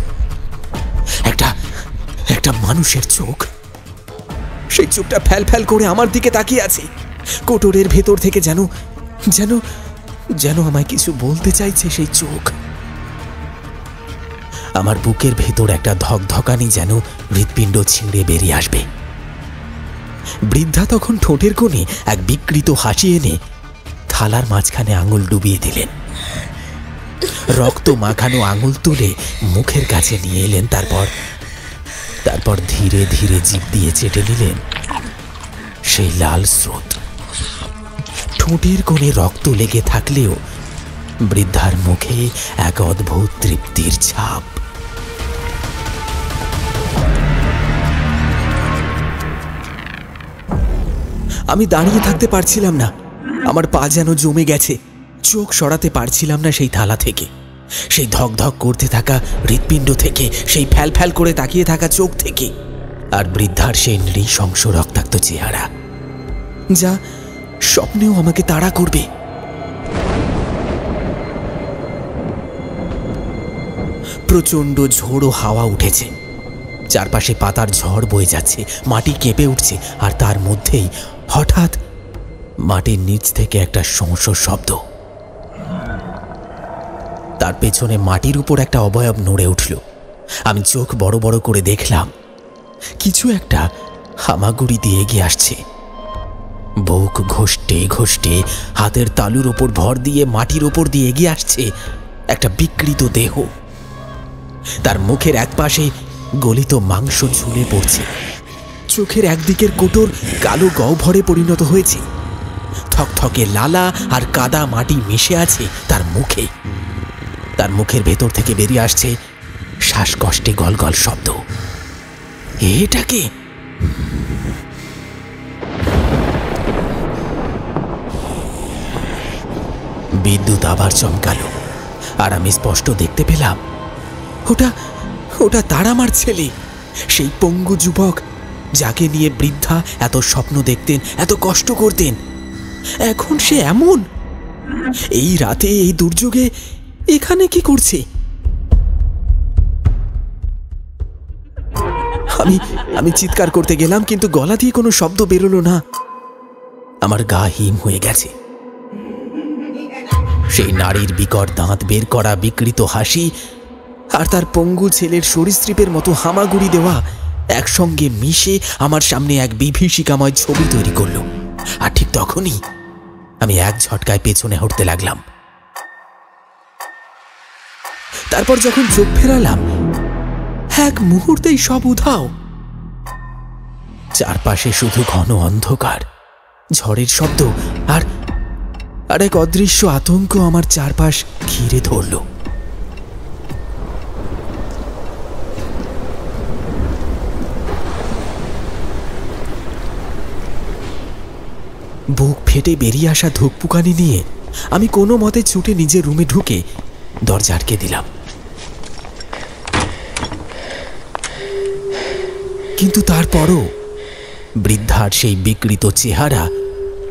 একটা মানুষের চোখ। সেই চোখটা ফ্যাল ফ্যাল করে আমার দিকে তাকিয়ে আছে। কোটরের ভেতর থেকে যেন যেন যেন আমায় কিছু বলতে চাইছে সেই চোখ। আমার বুকের ভেতর একটা ধকধকানি, যেন হৃৎপিণ্ড ছিঁড়ে বেরিয়ে আসবে। বৃদ্ধা তখন ঠোঁটের কোণে এক বিকৃত হাসি এনে থালার মাঝখানে আঙুল ডুবিয়ে দিলেন। রক্ত মাখানো আঙুল তুলে মুখের কাছে নিয়ে এলেন। তারপর ধীরে ধীরে জিভ দিয়ে চেটে নিলেন সেই লাল স্রোত। ঠোঁটের কোণে রক্ত লেগে থাকলেও বৃদ্ধার মুখে এক অদ্ভুত তৃপ্তির ছাপ। আমি দাঁড়িয়ে থাকতে পারছিলাম না, আমার পা যেন জমে গেছে। চোখ সরাতে পারছিলাম না সেই থালা থেকে, সেই ধক ধক করতে থাকা হৃৎপিণ্ড থেকে, সেই ফ্যাল ফ্যাল করে তাকিয়ে থাকা চোখ থেকে, আর বৃদ্ধার সেই নৃশংস রক্তাক্ত চেহারা, যা স্বপ্নেও আমাকে তাড়া করবে। প্রচণ্ড ঝোড়ো হাওয়া উঠেছে, চারপাশে পাতার ঝড় বয়ে যাচ্ছে, মাটি কেঁপে উঠছে, আর তার মধ্যেই হঠাৎ মাটির নিচ থেকে একটা শোঁ শব্দ। তার পেছনে মাটির উপর একটা অবয়ব নড়ে উঠল। আমি চোখ বড় বড় করে দেখলাম কিছু একটা হামাগুড়ি দিয়ে এগিয়ে আসছে। বুক ঘষ্টে ঘষ্টে হাতের তালুর ওপর ভর দিয়ে মাটির ওপর দিয়ে এগিয়ে আসছে একটা বিকৃত দেহ। তার মুখের একপাশে গলিত মাংস ঝুলে পড়ছে, চোখের একদিকের কোটর কালো গহ্বরে পরিণত হয়েছে, থকথকে লালা আর কাদা মাটি মিশে আছে তার মুখে। তার মুখের ভেতর থেকে বেরিয়ে আসছে শ্বাসকষ্টে গলগল শব্দ। এটাকে বিদ্যুৎ আবার চমকালো, আর আমি স্পষ্ট দেখতে পেলাম ওটা তার আমার ছেলে, সেই পঙ্গু যুবক যাকে নিয়ে বৃদ্ধা এত স্বপ্ন দেখতেন, এত কষ্ট করতেন। এখন সে এমন, এই রাতে, এই দুর্যোগে এখানে কি করছে? আমি চিৎকার করতে গেলাম, কিন্তু গলা দিয়ে কোনো শব্দ বেরোলো না। আমার গা হিম হয়ে গেছে। সেই নারীর বিকট দাঁত বের করা বিকৃত হাসি আর তার পঙ্গু ছেলের সরীসৃপের মতো হামাগুড়ি দেওয়া একসঙ্গে মিশে আমার সামনে এক বিভীষিকাময় ছবি তৈরি করল। আর ঠিক তখনই আমি এক ঝটকায় পেছনে হটতে লাগলাম। তারপর যখন চোখ ফেরালাম, এক মুহূর্তেই সব উধাও। চারপাশে শুধু ঘন অন্ধকার, ঝড়ের শব্দ আর এক অদৃশ্য আতঙ্ক আমার চারপাশ ঘিরে ধরল। বুক ফেটে বেরিয়ে আসা ধুকপুকানি নিয়ে আমি কোনো মতে ছুটে নিজের রুমে ঢুকে দরজা আটকে দিলাম। কিন্তু তারপরও বৃদ্ধার সেই বিকৃত চেহারা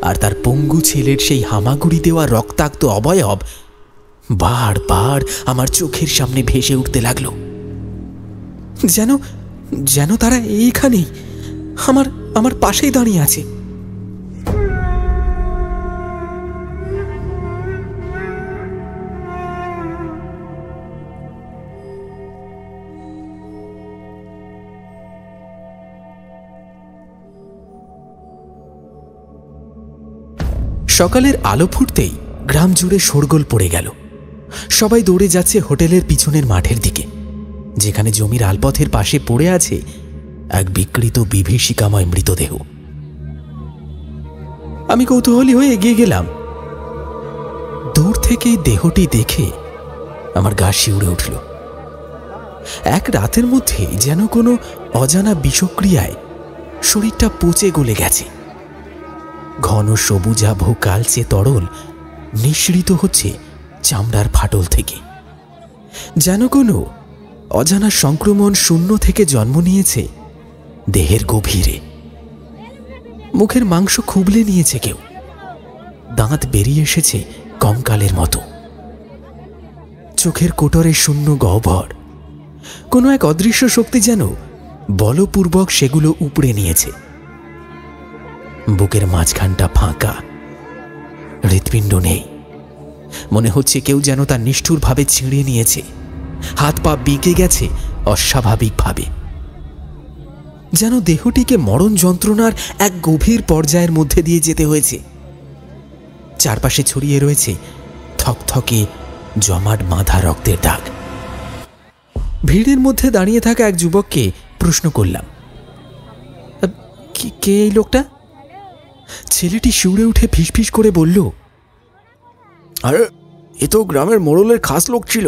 আর তার পঙ্গু ছেলের সেই হামাগুড়ি দেওয়া রক্তাক্ত অবয়ব বারবার আমার চোখের সামনে ভেসে উঠতে লাগলো, যেন তারা এইখানেই আমার পাশেই দাঁড়িয়ে আছে। সকালের আলো ফুটতেই গ্রাম জুড়ে শোরগোল পড়ে গেল। সবাই দৌড়ে যাচ্ছে হোটেলের পিছনের মাঠের দিকে। যেখানে জমির আলপথের পাশে পড়ে আছে এক বিকৃত বিভীষিকাময় মৃতদেহ। আমি কৌতূহলী হয়ে এগিয়ে গেলাম। দূর থেকে দেহটি দেখে আমার গা শিউরে উঠল। এক রাতের মধ্যে যেন কোনো অজানা বিষক্রিয়ায় শরীরটা পচে গলে গেছে। ঘন সবুজাভ কালচে তরল নিঃসৃত হচ্ছে চামড়ার ফাটল থেকে, যেন কোনো অজানা সংক্রমণ শূন্য থেকে জন্ম নিয়েছে দেহের গভীরে। মুখের মাংস খুবলে নিয়েছে কেউ, দাঁত বেরিয়ে এসেছে কঙ্কালের মতো। চোখের কোটরে শূন্য গহ্বর, কোনো এক অদৃশ্য শক্তি যেন বলপূর্বক সেগুলো উপড়ে নিয়েছে। বুকের মাঝখানটা ফাঁকা, হৃৎপিণ্ড নেই। মনে হচ্ছে কেউ যেন তার নিষ্ঠুরভাবে ছিঁড়ে নিয়েছে। হাত পা বেঁকে গেছে অস্বাভাবিকভাবে, যেন দেহটিকে মরণ যন্ত্রণার এক গভীর পর্যায়ের মধ্যে দিয়ে যেতে হয়েছে। চারপাশে ছড়িয়ে রয়েছে থকথকে জমাট বাঁধা রক্তের দাগ। ভিড়ের মধ্যে দাঁড়িয়ে থাকা এক যুবককে প্রশ্ন করলাম, কে এই লোকটা? ছেলেটি শিউরে উঠে ফিসফিস করে বলল, আরে এ তো গ্রামের মোড়লের খাস লোক ছিল।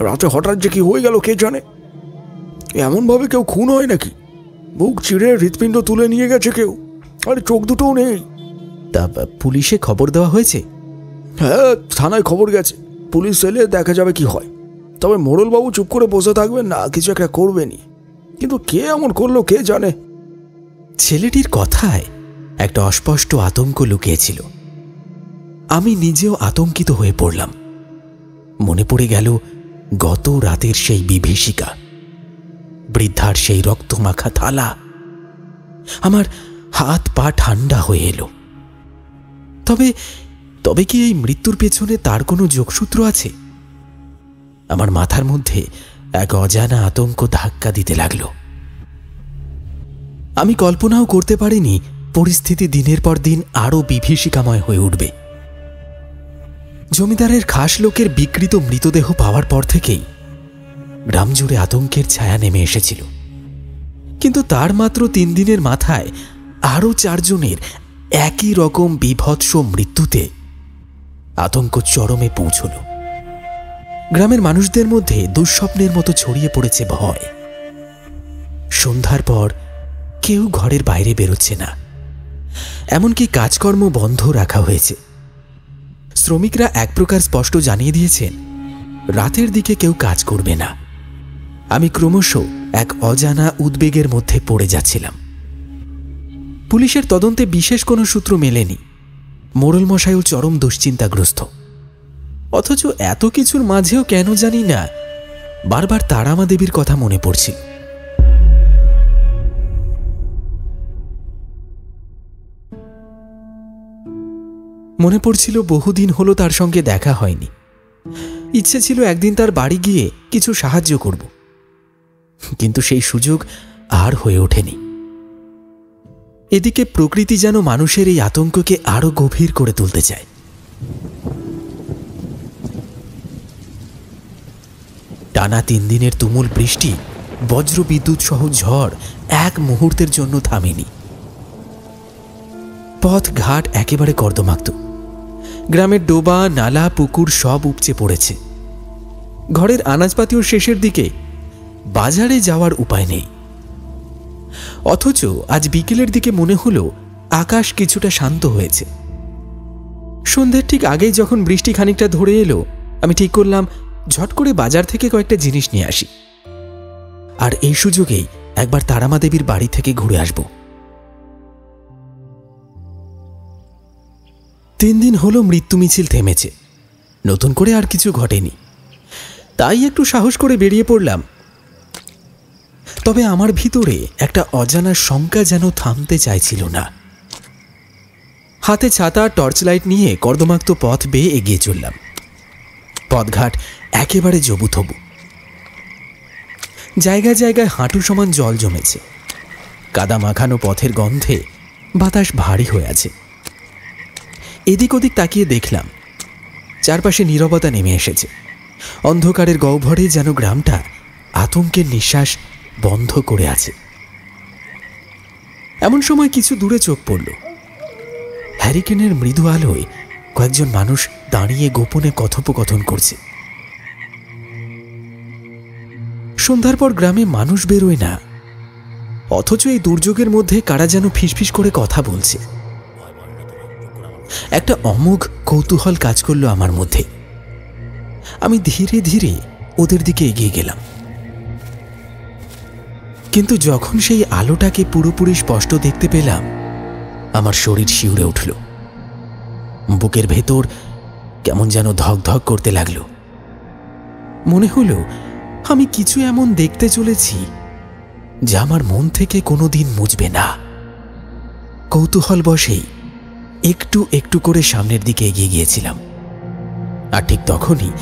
রাতে হঠাৎ যে কি হয়ে গেল কে জানে। এমনভাবে কেউ খুন হয় নাকি? বুক চিড়ে হৃৎপিণ্ড তুলে নিয়ে গেছে কেউ, আরে চোখ দুটোও নেই। তা পুলিশে খবর দেওয়া হয়েছে? হ্যাঁ, থানায় খবর গেছে। পুলিশ এলে দেখা যাবে কি হয়। তবে মোড়লবাবু চুপ করে বসে থাকবেন না, কিছু একটা করবেনই। কিন্তু কে এমন করলো কে জানে। ছেলেটির কথায় একটা অস্পষ্ট আতঙ্ক লুকিয়েছিল। আমি নিজেও আতঙ্কিত হয়ে পড়লাম। মনে পড়ে গেল গত রাতের সেই বিভীষিকা, বৃদ্ধার সেই রক্তমাখা থালা। আমার হাত পা ঠান্ডা হয়ে এলো। তবে কি এই মৃত্যুর পেছনে তার কোনো যোগসূত্র আছে? আমার মাথার মধ্যে এক অজানা আতঙ্ক ধাক্কা দিতে লাগল। আমি কল্পনাও করতে পারিনি পরিস্থিতি দিনের পর দিন আরো বিভীষিকাময় হয়ে উঠবে। জমিদারের খাস লোকের বিকৃত মৃতদেহ পাওয়ার পর থেকেই গ্রাম জুড়ে আতঙ্কের ছায়া নেমে এসেছিল। কিন্তু তার মাত্র 3 দিনের মাথায় আরো 4 জনের একই রকম বীভৎস মৃত্যুতে আতঙ্ক চরমে পৌঁছল। গ্রামের মানুষদের মধ্যে দুঃস্বপ্নের মতো ছড়িয়ে পড়েছে ভয়। সন্ধ্যার পর কেউ ঘরের বাইরে বেরোচ্ছে না, এমনকি কাজকর্ম বন্ধ রাখা হয়েছে। শ্রমিকরা এক প্রকার স্পষ্ট জানিয়ে দিয়েছেন রাতের দিকে কেউ কাজ করবে না। আমি ক্রমশ এক অজানা উদ্বেগের মধ্যে পড়ে যাচ্ছিলাম। পুলিশের তদন্তে বিশেষ কোনো সূত্র মেলেনি। মোড়ল মশাইও চরম দুশ্চিন্তাগ্রস্ত। অথচ এত কিছুর মাঝেও কেন জানি না বারবার তারামা দেবীর কথা মনে পড়ছিল। মনে পড়ছিল বহুদিন হলো তার সঙ্গে দেখা হয়নি। ইচ্ছে ছিল একদিন তার বাড়ি গিয়ে কিছু সাহায্য করব, কিন্তু সেই সুযোগ আর হয়ে ওঠেনি। এদিকে প্রকৃতি যেন মানুষের এই আতঙ্ককে আরো গভীর করে তুলতে চায়। টানা 3 দিনের তুমুল বৃষ্টি, বজ্র বিদ্যুৎ সহ ঝড় এক মুহূর্তের জন্য থামেনি। পথ ঘাট একেবারে কর্দমাক্ত। গ্রামের ডোবা, নালা, পুকুর সব উপচে পড়েছে। ঘরের আনাজপাতিও শেষের দিকে, বাজারে যাওয়ার উপায় নেই। অথচ আজ বিকেলের দিকে মনে হলো আকাশ কিছুটা শান্ত হয়েছে। সন্ধ্যের ঠিক আগেই যখন বৃষ্টি খানিকটা ধরে এলো, আমি ঠিক করলাম ঝট করে বাজার থেকে কয়েকটা জিনিস নিয়ে আসি, আর এই সুযোগেই একবার তারামা দেবীর বাড়ি থেকে ঘুরে আসব। 3 দিন হলো মৃত্যু মিছিল থেমেছে, নতুন করে আর কিছু ঘটেনি। তাই একটু সাহস করে বেরিয়ে পড়লাম। তবে আমার ভিতরে একটা অজানা শঙ্কা যেন থামতে চাইছিল না। হাতে ছাতা, টর্চ লাইট নিয়ে কর্দমাক্ত পথ বেয়ে এগিয়ে চললাম। পথঘাট একেবারে জবুথবু। জায়গায় জায়গায় হাঁটু সমান জল জমেছে। কাদা মাখানো পথের গন্ধে বাতাস ভারী হয়ে আছে। এদিক ওদিক তাকিয়ে দেখলাম চারপাশে নীরবতা নেমে এসেছে। অন্ধকারের গহ্বরে যেন গ্রামটা আতঙ্কের নিঃশ্বাস বন্ধ করে আছে। এমন সময় কিছু দূরে চোখ পড়ল। হ্যারিকেনের মৃদু আলোয় কয়েকজন মানুষ দাঁড়িয়ে গোপনে কথোপকথন করছে। সন্ধ্যার পর গ্রামে মানুষ বেরোয় না, অথচ এই দুর্যোগের মধ্যে কারা যেন ফিসফিস করে কথা বলছে। একটা অমোঘ কৌতূহল কাজ করলো আমার মধ্যে। আমি ধীরে ধীরে ওদের দিকে এগিয়ে গেলাম, কিন্তু যখন সেই আলোটাকে পুরোপুরি স্পষ্ট দেখতে পেলাম, আমার শরীর শিউরে উঠল। বুকের ভেতর কেমন যেন ধকধক করতে লাগলো। মনে হলো আমি কিছু এমন দেখতে চলেছি যা আমার মন থেকে কোনোদিন মুছবে না। কৌতূহল বশেই একটু একটু করে সামনের দিকে এগিয়ে গিয়েছিলাম, আর ঠিক তখনই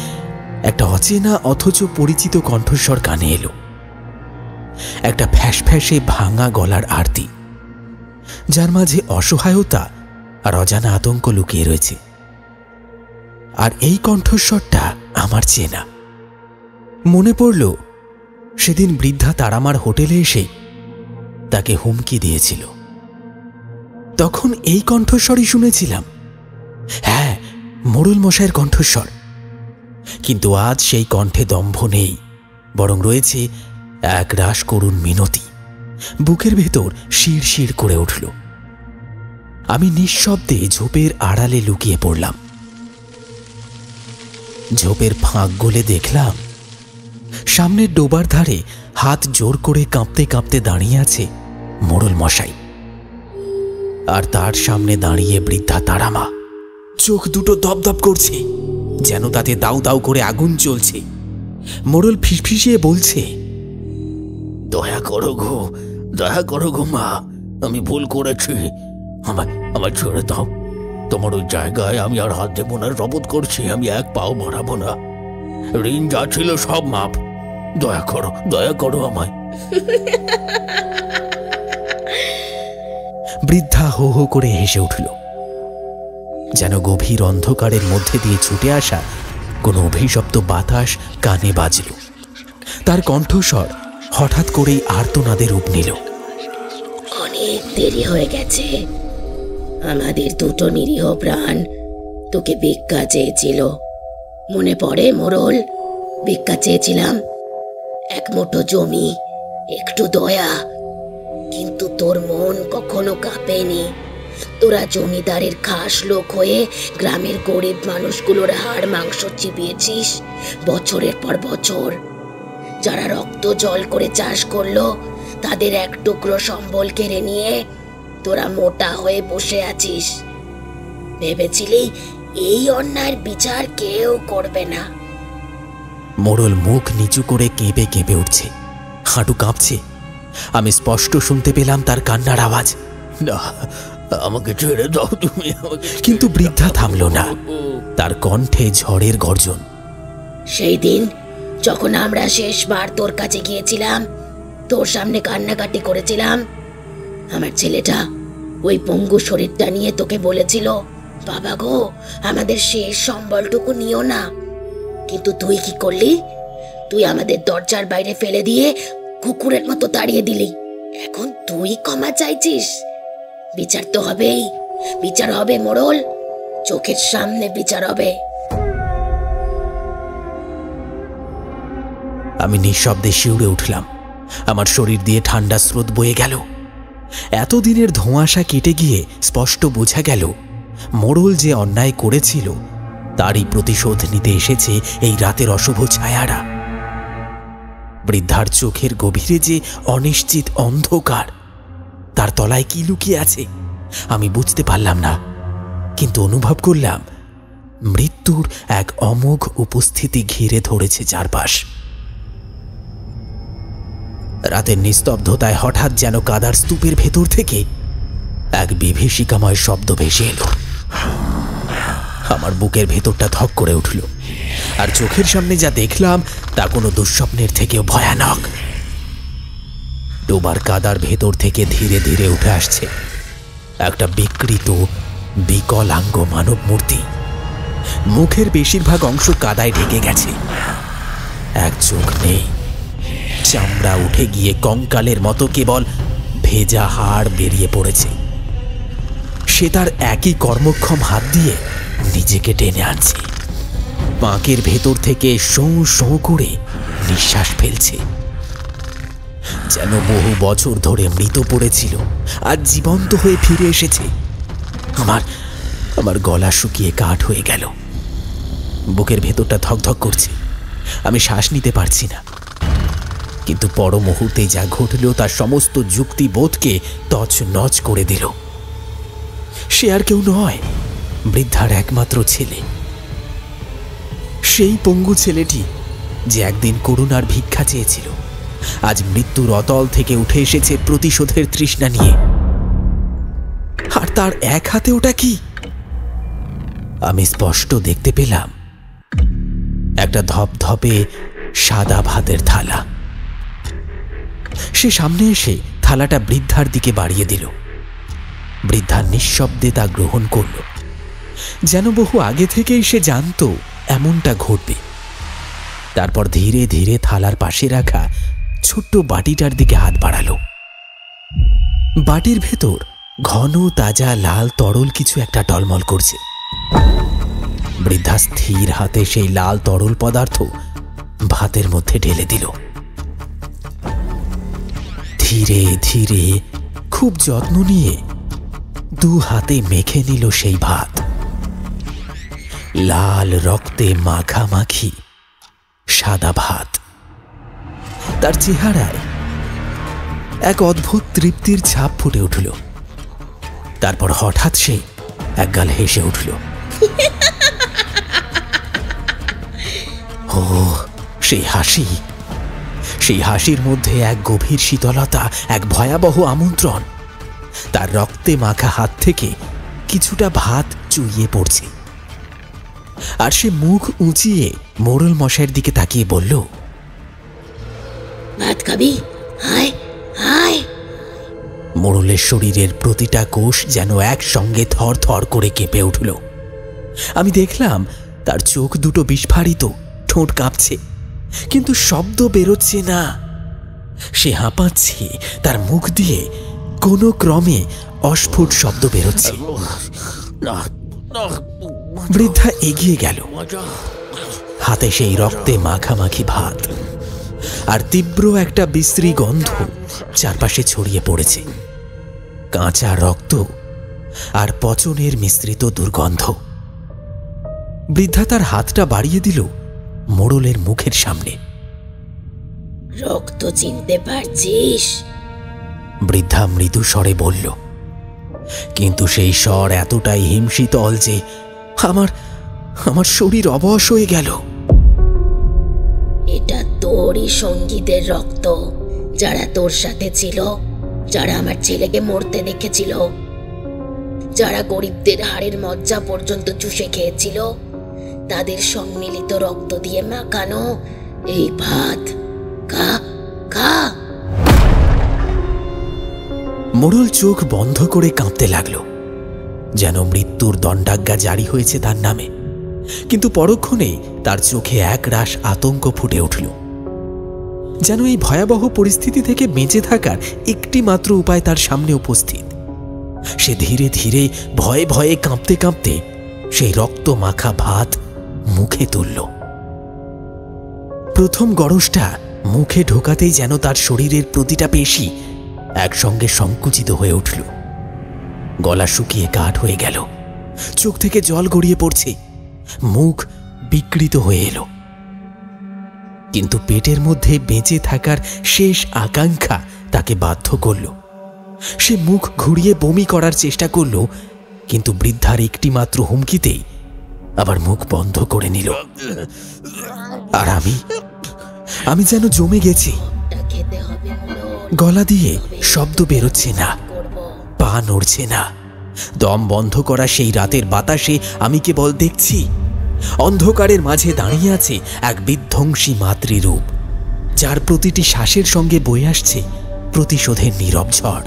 একটা অচেনা অথচ পরিচিত কণ্ঠস্বর কানে এলো। একটা ফ্যাঁসে ভাঙা গলার আরতি, যার মাঝে অসহায়তা আর অজানা আতঙ্ক লুকিয়ে রয়েছে। আর এই কণ্ঠস্বরটা আমার চেনা। মনে পড়ল সেদিন বৃদ্ধা তারামার হোটেলে এসে তাকে হুমকি দিয়েছিল। তখন এই কণ্ঠস্বরই শুনেছিলাম। হ্যাঁ, মোড়ল মশাইয়ের কণ্ঠস্বর। কিন্তু আজ সেই কণ্ঠে দম্ভ নেই, বরং রয়েছে এক রাস করুণ মিনতি। বুকের ভেতর শির শির করে উঠল। আমি নিঃশব্দে ঝোপের আড়ালে লুকিয়ে পড়লাম। ঝোপের ফাঁক গলে দেখলাম সামনের ডোবার ধারে হাত জোর করে কাঁপতে কাঁপতে দাঁড়িয়ে আছে মোড়ল মশাই, আর তার সামনে দাঁড়িয়ে বৃদ্ধা তারামা। চোখ দুটো দপদপ করছে, যেন তাতে দাউ দাউ করে আগুন জ্বলছে। মোড়ল ফিসফিসিয়ে বলছে, দয়া করো গো মা, আমি ভুল করেছি, আমার ছেড়ে দাও। তোমার ওই জায়গায় আমি আর হাত দেবো না, শপথ করছি আমি এক পাও বাড়াবো না। ঋণ যা ছিল সব মাপ, দয়া করো আমায়। বৃদ্ধা হো হো করে হেসে উঠল, যেন গভীর অন্ধকারের মধ্যে দিয়ে ছুটে আসা কোনো অভিশপ্ত বাতাস কানে বাজল। তার কণ্ঠস্বর হঠাৎ করেই আর্তনাদের রূপ নিল। অনেক দেরি হয়ে গেছে, আমাদের দুটো নিরীহ প্রাণ তোকে ভিক্ষা চেয়েছিল। মনে পড়ে মোড়ল? ভিক্ষা চেয়েছিলাম, এক মুঠো জমি, একটু দয়া। কিন্তু তোর মন কখনো কাঁপেনি। তোরা জমিদারের খাস লোক হয়ে গ্রামের গরিব মানুষগুলোর হাড় মাংস চিবিয়েছিস বছরের পর বছর। যারা রক্ত জল করে চাষ করলো, তাদের এক টুকরো সম্বল কেড়ে নিয়ে তোরা মোটা হয়ে বসে আছিস। ভেবেছিলি এই অন্যায়ের বিচার কেউ করবে না। মোড়ল মুখ নিচু করে কেঁপে কেঁপে উঠছে, হাঁটু কাঁপছে। আমি স্পষ্ট শুনতে পেলাম তার কান্নার আওয়াজ। না, আমাকে ছেড়ে দাও তুমি। কিন্তু বৃদ্ধা থামল না, তার কণ্ঠে ঝড়ের গর্জন। সেই দিন যখন আমরা শেষবার তোর কাছে গিয়েছিলাম, তোর সামনে কান্নাকাটি করেছিলাম, আমার ছেলেটা ওই পঙ্গু শরীরটা নিয়ে তোকে বলেছিল, বাবা গো, আমাদের শেষ সম্বলটুকু নিও না। কিন্তু তুই কি করলি? তুই আমাদের দরজার বাইরে ফেলে দিয়ে কুকুরের মতো তাড়িয়ে দিলি। এখন তুই ক্ষমা চাইছিস? বিচার তো হবেই, বিচার হবে মোড়ল, চোখের সামনে বিচার হবে। আমি নিঃশব্দে শিউরে উঠলাম। আমার শরীর দিয়ে ঠান্ডা স্রোত বয়ে গেল। এতদিনের ধোঁয়াশা কেটে গিয়ে স্পষ্ট বোঝা গেল মোড়ল যে অন্যায় করেছিল তারই প্রতিশোধ নিতে এসেছে এই রাতের অশুভ ছায়ারা। বৃদ্ধার চোখের গভীরে যে অনিশ্চিত অন্ধকার, তার তলায় কি লুকিয়ে আছে আমি বুঝতে পারলাম না, কিন্তু অনুভব করলাম মৃত্যুর এক অমোঘ উপস্থিতি ঘিরে ধরেছে চারপাশ। রাতের নিস্তব্ধতায় হঠাৎ যেন কাদার স্তূপের ভেতর থেকে এক বিভীষিকাময় শব্দ ভেসে এলো। আমার বুকের ভেতরটা ধক করে উঠল, আর চোখের সামনে যা দেখলাম তা কোনো দুঃস্বপ্নের থেকেও ভয়ানক। ডোবার কাদার ভেতর থেকে ধীরে ধীরে উঠে আসছে একটা বিকৃত বিকলাঙ্গ মানব মূর্তি। মুখের বেশিরভাগ অংশ কাদায় ঢেকে গেছে, এক চোখ নেই, চামড়া উঠে গিয়ে কঙ্কালের মতো কেবল ভেজা হাড় বেরিয়ে পড়েছে। সে তার একই কর্মক্ষম হাত দিয়ে নিজেকে টেনে আনছে, পাঁকের ভেতর থেকে শোঁ শোঁ করে নিঃশ্বাস ফেলছে, যেন বহু বছর ধরে মৃত পড়েছিল আর জীবন্ত হয়ে ফিরে এসেছে। আমার গলা শুকিয়ে কাঠ হয়ে গেল, বুকের ভেতরটা ধকধক করছে, আমি শ্বাস নিতে পারছি না। কিন্তু পর মুহূর্তে যা ঘটল তার সমস্ত যুক্তিবোধকে তছনছ করে দিল। সে আর কেউ নয়, বৃদ্ধার একমাত্র ছেলে, সেই পঙ্গু ছেলেটি যে একদিন করুণার ভিক্ষা চেয়েছিল, আজ মৃত্যুর অতল থেকে উঠে এসেছে প্রতিশোধের তৃষ্ণা নিয়ে। আর তার এক হাতে ওটা কি? আমি স্পষ্ট দেখতে পেলাম একটা ধপধপে সাদা ভাতের থালা। সে সামনে এসে থালাটা বৃদ্ধার দিকে বাড়িয়ে দিল। বৃদ্ধা নিঃশব্দে তা গ্রহণ করল, যেন বহু আগে থেকেই সে জানত এমনটা ঘটবে। তারপর ধীরে ধীরে থালার পাশে রাখা ছোট্ট বাটিটার দিকে হাত বাড়ালো। বাটির ভেতর ঘন তাজা লাল তরল কিছু একটা টলমল করছে। বৃদ্ধা স্থির হাতে সেই লাল তরল পদার্থ ভাতের মধ্যে ঢেলে দিল। ধীরে ধীরে খুব যত্ন নিয়ে দু হাতে মেখে নিল সেই ভাত। লাল রক্তে মাখামাখি সাদা ভাত। তার চেহারায় এক অদ্ভুত তৃপ্তির ছাপ ফুটে উঠল। তারপর হঠাৎ সে একগাল হেসে উঠল। ও, সেই হাসি! সেই হাসির মধ্যে এক গভীর শীতলতা, এক ভয়াবহ আমন্ত্রণ। তার রক্তে মাখা হাত থেকে কিছুটা ভাত চুইয়ে পড়ছে, আর সে মুখ উঁচিয়ে মোড়ল মশাইয়ের দিকে তাকিয়ে বলল, ভাত খাবি? আয় আয়। মোড়লের শরীরের প্রতিটা কোষ যেন একসঙ্গে থর থর করে কেঁপে উঠল। আমি দেখলাম তার চোখ দুটো বিস্ফারিত, ঠোঁট কাঁপছে, কিন্তু শব্দ বেরোচ্ছে না। সে হাঁপাচ্ছে, তার মুখ দিয়ে কোনো ক্রমে অস্ফুট শব্দ বেরোচ্ছে। বৃদ্ধা এগিয়ে গেল, হাতে সেই রক্তে মাখামাখি ভাত, আর তীব্র একটা বিশ্রী গন্ধ চারপাশে ছড়িয়ে পড়েছে। কাঁচা রক্ত আর পচনের মিশ্রিত দুর্গন্ধ। বৃদ্ধা তার হাতটা বাড়িয়ে দিল মোড়লের মুখের সামনে। রক্ত চিনতে পারছিস? বৃদ্ধা মৃদু স্বরে বলল, কিন্তু সেই স্বর এতটাই হিমশীতল যে আমার শরীর অবশ হয়ে গেল। এটা তোরই সঙ্গীদের রক্ত, যারা তোর সাথে ছিল, যারা আমার ছেলেকে মরতে দেখেছিল, যারা গরিবদের হাড়ের মজ্জা পর্যন্ত চুষে খেয়েছিল, তাদের সম্মিলিত রক্ত দিয়ে মাখানো এই ভাত। খা খা। মোড়ল চোখ বন্ধ করে কাঁপতে লাগলো, যেন মৃত্যুর দণ্ডাজ্ঞা জারি হয়েছে তার নামে। কিন্তু পরক্ষণে তার চোখে একরাশ আতঙ্ক ফুটে উঠল, যেন এই ভয়াবহ পরিস্থিতি থেকে বেঁচে থাকার একটি মাত্র উপায় তার সামনে উপস্থিত। সে ধীরে ধীরে ভয়ে ভয়ে কাঁপতে কাঁপতে সেই রক্ত মাখা ভাত মুখে তুলল। প্রথম গরজটা মুখে ঢোকাতেই যেন তার শরীরের প্রতিটা পেশি একসঙ্গে সংকুচিত হয়ে উঠল। গলা শুকিয়ে কাঠ হয়ে গেল, চোখ থেকে জল গড়িয়ে পড়ছে, মুখ বিকৃত হয়ে এলো। কিন্তু পেটের মধ্যে বেঁচে থাকার শেষ আকাঙ্ক্ষা তাকে বাধ্য করল। সে মুখ ঘুরিয়ে বমি করার চেষ্টা করল, কিন্তু বৃদ্ধার একটি মাত্র হুমকিতেই আবার মুখ বন্ধ করে নিল। আর আমি যেন জমে গেছি। গলা দিয়ে শব্দ বেরোচ্ছে না, পা নড়ছে না। দম বন্ধ করা সেই রাতের বাতাসে আমি কেবল দেখছি অন্ধকারের মাঝে দাঁড়িয়ে আছে এক বিধ্বংসী মাতৃরূপ, যার প্রতিটি শ্বাসের সঙ্গে বয়ে আসছে প্রতিশোধের নীরব ঝড়।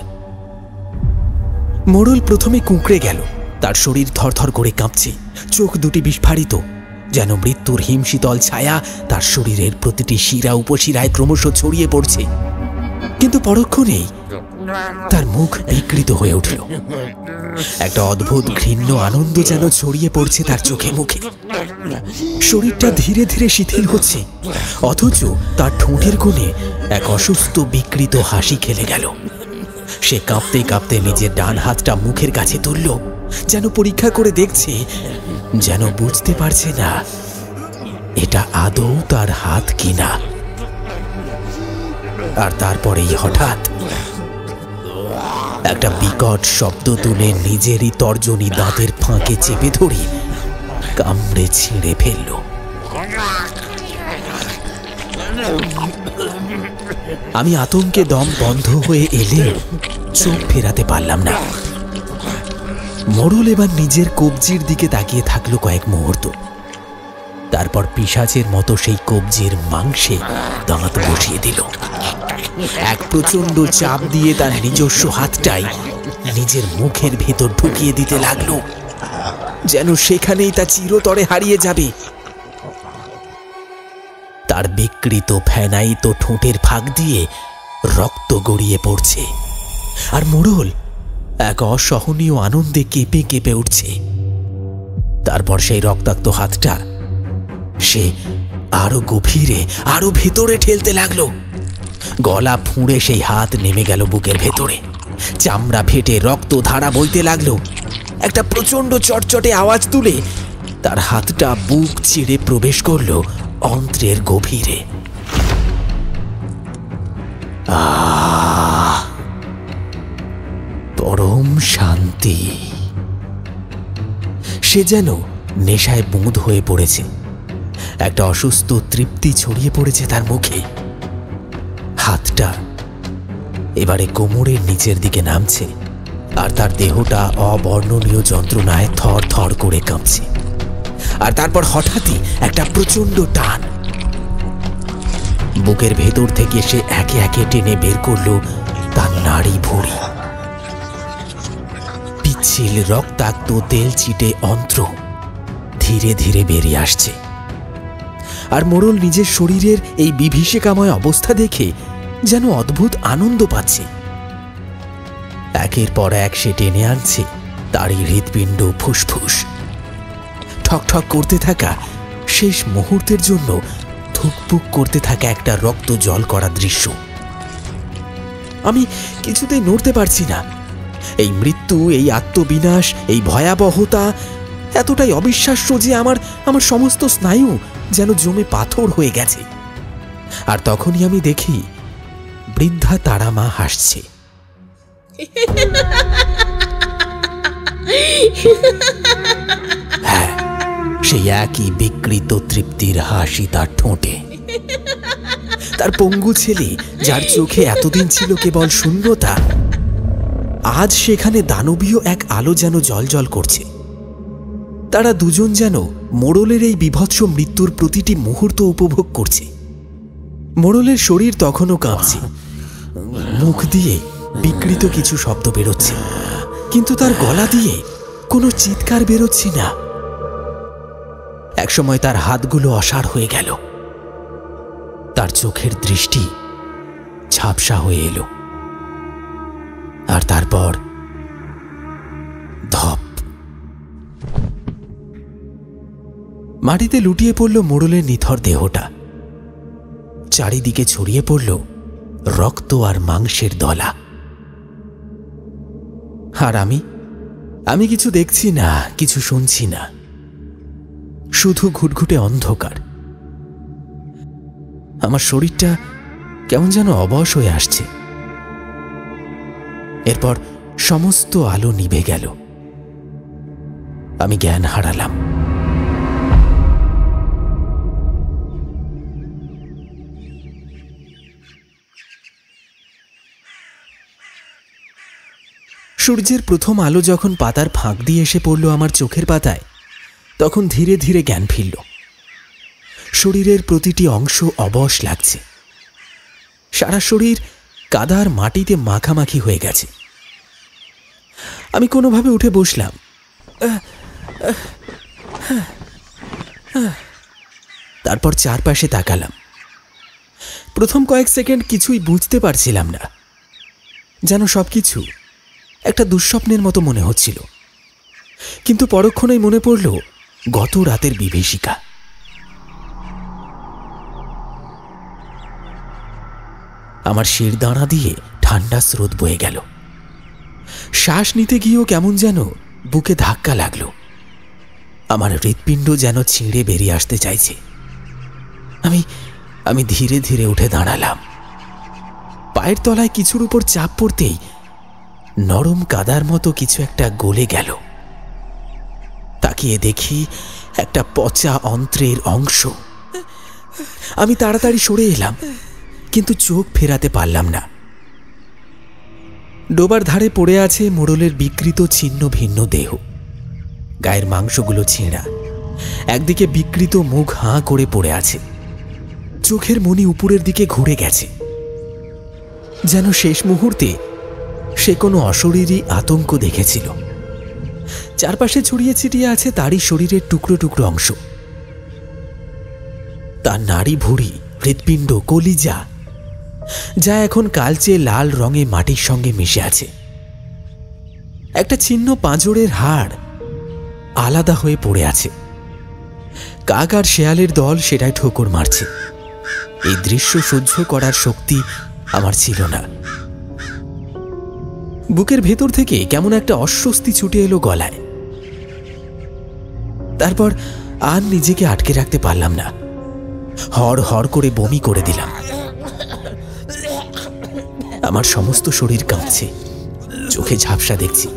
মোড়ল প্রথমে কুঁকড়ে গেল, তার শরীর থরথর করে কাঁপছে, চোখ দুটি বিস্ফারিত, যেন মৃত্যুর হিমশীতল ছায়া তার শরীরের প্রতিটি শিরা উপশিরায় ক্রমশ ছড়িয়ে পড়ছে। কিন্তু পরক্ষণেই তার মুখ বিকৃত হয়ে উঠল। একটা অদ্ভুত ঘৃণ্য আনন্দ যেন ছড়িয়ে পড়ছে তার চোখে মুখে। শরীরটা ধীরে ধীরে শিথিল হচ্ছে, অথচ তার ঠোঁটের কোণে এক অসুস্থ বিকৃত হাসি খেলে গেল। সে কাঁপতে কাঁপতে নিজের ডান হাতটা মুখের কাছে তুলল, যেন পরীক্ষা করে দেখছে, যেন বুঝতে পারছে না এটা আদৌ তার হাত কিনা। আর তারপরেই হঠাৎ একটা বিকট শব্দ তুলে নিজেরই তর্জনী দাঁতের ফাঁকে চেপে ধরে কামড়ে ছিঁড়ে ফেলল। আমি আতঙ্কে দম বন্ধ হয়ে এলে চোখ ফেরাতে পারলাম না। মোড়ল এবার নিজের কবজির দিকে তাকিয়ে থাকলো কয়েক মুহূর্ত। তারপর পিশাচের মতো সেই কবজির মাংসে দাঁত বসিয়ে দিল। এক প্রচন্ড চাপ দিয়ে তার নিজস্ব হাতটাই নিজের মুখের ভেতর ঢুকিয়ে দিতে লাগলো, যেন সেখানেই তা চিরতরে হারিয়ে যাবে। তার বিকৃত ফেনায়িত ঠোঁটের ফাঁক দিয়ে রক্ত গড়িয়ে পড়ছে, আর মোড়ল এক অসহনীয় আনন্দে কেঁপে কেঁপে উঠছে। তারপর সেই রক্তাক্ত হাতটা সে আরো গভীরে, আরো ভেতরে ঠেলতে লাগলো। গলা ফুঁড়ে সেই হাত নেমে গেল বুকের ভেতরে, চামড়া ফেটে রক্ত ধারা বইতে লাগলো। একটা প্রচন্ড চটচটে আওয়াজ তুলে তার হাতটা বুক চিরে প্রবেশ করলো অন্ত্রের গভীরে। পরম শান্তি। সে যেন নেশায় বুঁদ হয়ে পড়েছে। একটা অসুস্থ তৃপ্তি ছড়িয়ে পড়েছে তার মুখে। হাতটা এবারে কোমরের নিচের দিকে নামছে, আর তার দেহটা অবর্ণনীয় যন্ত্রণায় থর থর করে কাঁপছে। আর তারপর হঠাৎই একটা প্রচন্ড টান। বুকের ভেতর থেকে সে একে একে টেনে বের করলো তার নাড়ি ভুঁড়ি। পিচ্ছিল রক্তাক্ত তেল চিটে অন্ত্র ধীরে ধীরে বেরিয়ে আসছে। আর মোড়ল নিজের শরীরের এই বিভীষিকাময় অবস্থা দেখে যেন অদ্ভুত আনন্দ পাচ্ছে। একের পর এক সে টেনে আনছে তারই হৃৎপিণ্ড, ফুসফুস। ঠকঠক করতে থাকা শেষ মুহূর্তের জন্য ধুকপুক করতে থাকা একটা রক্ত জল করা দৃশ্য। আমি কিছুতেই নড়তে পারছি না। এই মৃত্যু, এই আত্মবিনাশ, এই ভয়াবহতা এতটাই অবিশ্বাস্য যে আমার সমস্ত স্নায়ু যেন জমে পাথর হয়ে গেছে। আর তখনই আমি দেখি বৃদ্ধা তারা মা হাসছে। হ্যাঁ, সেই একই বিকৃত তৃপ্তির হাসি তার ঠোঁটে। তার পঙ্গু ছেলে, যার চোখে এতদিন ছিল কেবল শূন্যতা, আজ সেখানে দানবীয় এক আলো যেন জ্বলজ্বল করছে। তারা দুজন যেন মোড়লের এই বিভৎস মৃত্যুর প্রতিটি মুহূর্ত উপভোগ করছে। মোড়লের শরীর তখনও কাঁপছে, মুখ দিয়ে বিকৃত কিছু শব্দ বেরোচ্ছে, কিন্তু তার গলা দিয়ে কোনো চিৎকার বেরোচ্ছে না। একসময় তার হাতগুলো অসাড় হয়ে গেল, তার চোখের দৃষ্টি ঝাপসা হয়ে এলো, আর তারপর ধপ। মাটিতে লুটিয়ে পড়ল মোড়লের নিথর দেহটা। চারিদিকে ছড়িয়ে পড়ল রক্ত আর মাংসের দলা। আর আমি কিছু দেখছি না, কিছু শুনছি না, শুধু ঘুটঘুটে অন্ধকার। আমার শরীরটা কেমন যেন অবশ হয়ে আসছে। এরপর সমস্ত আলো নিভে গেল। আমি জ্ঞান হারালাম। সূর্যের প্রথম আলো যখন পাতার ফাঁক দিয়ে এসে পড়ল আমার চোখের পাতায়, তখন ধীরে ধীরে জ্ঞান ফিরল। শরীরের প্রতিটি অংশ অবশ লাগছে। সারা শরীর কাদার মাটিতে মাখামাখি হয়ে গেছে। আমি কোনোভাবে উঠে বসলাম। তারপর চারপাশে তাকালাম। প্রথম কয়েক সেকেন্ড কিছুই বুঝতে পারছিলাম না, যেন সবকিছু একটা দুঃস্বপ্নের মতো মনে হচ্ছিল। কিন্তু পরক্ষণেই মনে পড়ল গত রাতের বিভীষিকা। আমার শিরদাঁড়া দিয়ে ঠান্ডা স্রোত বয়ে গেল। শ্বাস নিতে গিয়েও কেমন যেন বুকে ধাক্কা লাগলো। আমার হৃৎপিণ্ড যেন ছিঁড়ে বেরিয়ে আসতে চাইছে। আমি ধীরে ধীরে উঠে দাঁড়ালাম। পায়ের তলায় কিছুর উপর চাপ পড়তেই নরম কাদার মতো কিছু একটা গলে গেল। তাকিয়ে দেখি একটা পচা অন্ত্রের অংশ। আমি তাড়াতাড়ি সরে এলাম, কিন্তু চোখ ফেরাতে পারলাম না। ডোবার ধারে পড়ে আছে মোড়লের বিকৃত ছিন্ন ভিন্ন দেহ। গায়ের মাংসগুলো ছেঁড়া, একদিকে বিকৃত মুখ হাঁ করে পড়ে আছে। চোখের মনি উপরের দিকে ঘুরে গেছে, যেন শেষ মুহূর্তে সে কোনো অশরীরী আতঙ্ক দেখেছিল। চারপাশে ছড়িয়ে ছিটিয়ে আছে তারই শরীরের টুকরো টুকরো অংশ। তার নাড়ি ভুঁড়ি, হৃৎপিণ্ড, কলিজা, যা এখন কালচে লাল রঙে মাটির সঙ্গে মিশে আছে। একটা ছিন্ন পাঁজরের হাড় আলাদা হয়ে পড়ে আছে। কাক আর শেয়ালের দল সেটাই ঠোকর মারছে। এই দৃশ্য সহ্য করার শক্তি আমার ছিল না। বুকের ভেতর থেকে কেমন একটা অস্বস্তি ছুটে এলো গলায়। তারপর আর নিজেকে আটকে রাখতে পারলাম না। হড় হড় করে বমি করে দিলাম। আমার সমস্ত শরীর কাঁপছে, চোখে ঝাপসা দেখছি।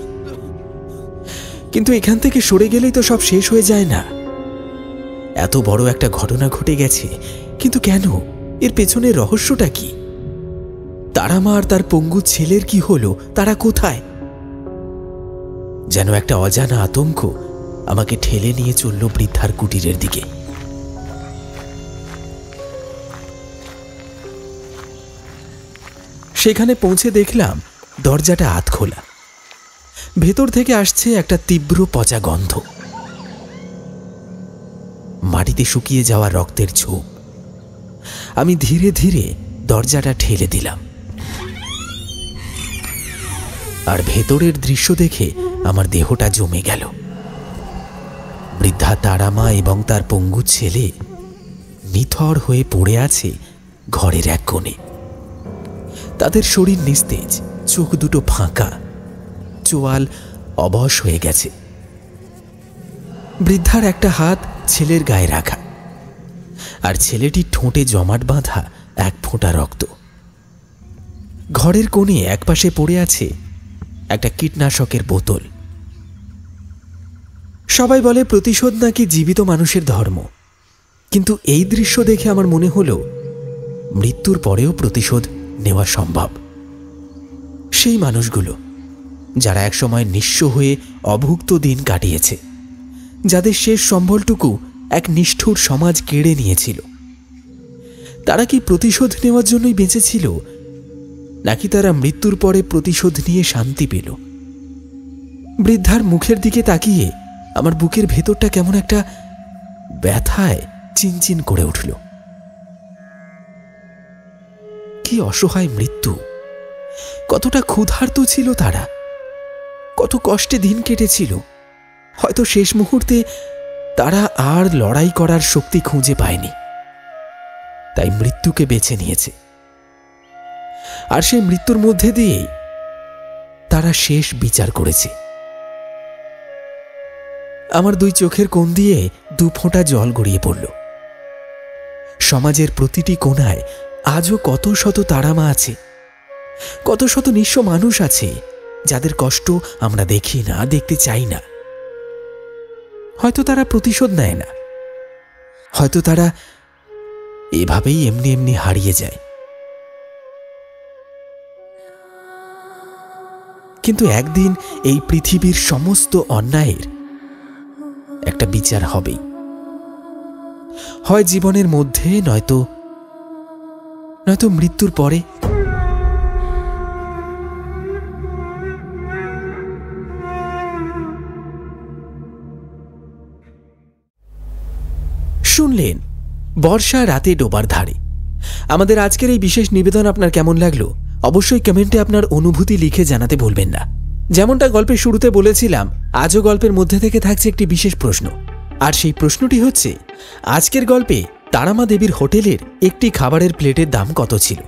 কিন্তু এখান থেকে সরে গেলেই তো সব শেষ হয়ে যায় না? এত বড় একটা ঘটনা ঘটে গেছে, কিন্তু কেন? এর পেছনের রহস্যটা কি? তারা মা আর তার পঙ্গু ছেলের কি হলো? তারা কোথায়? যেন একটা অজানা আতঙ্ক আমাকে ঠেলে নিয়ে চলল বৃদ্ধার কুটিরের দিকে। সেখানে পৌঁছে দেখলাম দরজাটা আধখোলা। ভেতর থেকে আসছে একটা তীব্র পচা গন্ধ। মাটিতে শুকিয়ে যাওয়া রক্তের ছোপ। আমি ধীরে ধীরে দরজাটা ঠেলে দিলাম। আর ভেতরের দৃশ্য দেখে আমার দেহটা জমে গেল। বৃদ্ধা তারামা এবং তার পঙ্গু ছেলে নিথর হয়ে পড়ে আছে ঘরের এক কোণে। তাদের শরীর নিস্তেজ, চোখ দুটো ফাঁকা, চোয়াল অবশ হয়ে গেছে। বৃদ্ধার একটা হাত ছেলের গায়ে রাখা, আর ছেলেটির ঠোঁটে জমাট বাঁধা এক ফোঁটা রক্ত। ঘরের কোণে একপাশে পড়ে আছে একটা কীটনাশকের বোতল। সবাই বলে প্রতিশোধ নাকি জীবিত মানুষের ধর্ম, কিন্তু এই দৃশ্য দেখে আমার মনে হলো মৃত্যুর পরেও প্রতিশোধ নেওয়া সম্ভব। সেই মানুষগুলো যারা একসময় নিঃস্ব হয়ে অভুক্ত দিন কাটিয়েছে, যাদের শেষ সম্বলটুকু এক নিষ্ঠুর সমাজ কেড়ে নিয়েছিল, তারা কি প্রতিশোধ নেওয়ার জন্যই বেঁচে ছিল, নাকি তারা মৃত্যুর পরে প্রতিশোধ নিয়ে শান্তি পেল? বৃদ্ধার মুখের দিকে তাকিয়ে আমার বুকের ভেতরটা কেমন একটা ব্যথায় চিনচিন করে উঠল। কি অসহায় মৃত্যু! কতটা ক্ষুধার্ত ছিল তারা, কত কষ্টে দিন কেটেছিল। হয়তো শেষ মুহূর্তে তারা আর লড়াই করার শক্তি খুঁজে পায়নি, তাই মৃত্যুকে বেছে নিয়েছে। আর সেই মৃত্যুর মধ্যে দিয়েই তারা শেষ বিচার করেছে। আমার দুই চোখের কোণ দিয়ে দু ফোঁটা জল গড়িয়ে পড়ল। সমাজের প্রতিটি কোণায় আজও কত শত তারামা আছে, কত শত নিঃস্ব মানুষ আছে যাদের কষ্ট আমরা দেখি না, দেখতে চাই না। হয়তো তারা প্রতিশোধ নেয় না, হয়তো তারা এভাবেই এমনি এমনি হারিয়ে যায়। কিন্তু একদিন এই পৃথিবীর সমস্ত অন্যায়ের একটা বিচার হবেই, হয় জীবনের মধ্যে, নয়তো মৃত্যুর পরে। শুনলেন বর্ষা রাতে ডোবার ধারে। আমাদের আজকের এই বিশেষ নিবেদন আপনার কেমন লাগলো অবশ্যই কমেন্টে আপনার অনুভূতি লিখে জানাতে ভুলবেন না। যেমনটা গল্পের শুরুতে বলেছিলাম, আজও গল্পের মধ্যে থেকে থাকছে একটি বিশেষ প্রশ্ন, আর সেই প্রশ্নটি হচ্ছে আজকের গল্পে তারামা দেবীর হোটেলের একটি খাবারের প্লেটের দাম কত ছিল।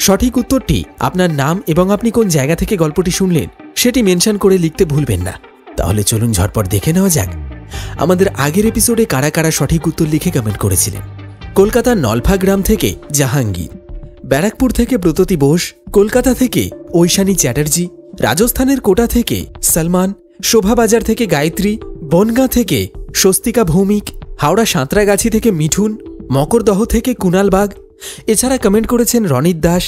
সঠিক উত্তরটি আপনার নাম এবং আপনি কোন জায়গা থেকে গল্পটি শুনলেন সেটি মেনশন করে লিখতে ভুলবেন না। তাহলে চলুন ঝটপট দেখে নেওয়া যাক আমাদের আগের এপিসোডে কারা কারা সঠিক উত্তর লিখে কমেন্ট করেছিলেন। কলকাতার নলফা গ্রাম থেকে জাহাঙ্গীর, ব্যারাকপুর থেকে ব্রততী বোস, কলকাতা থেকে ঐশানী চ্যাটার্জি, রাজস্থানের কোটা থেকে সলমান, শোভাবাজার থেকে গায়ত্রী, বনগাঁ থেকে স্বস্তিকা ভৌমিক, হাওড়া সাঁতরাগাছি থেকে মিঠুন, মকরদহ থেকে কুণাল বাগ। এছাড়া কমেন্ট করেছেন রনিত দাস,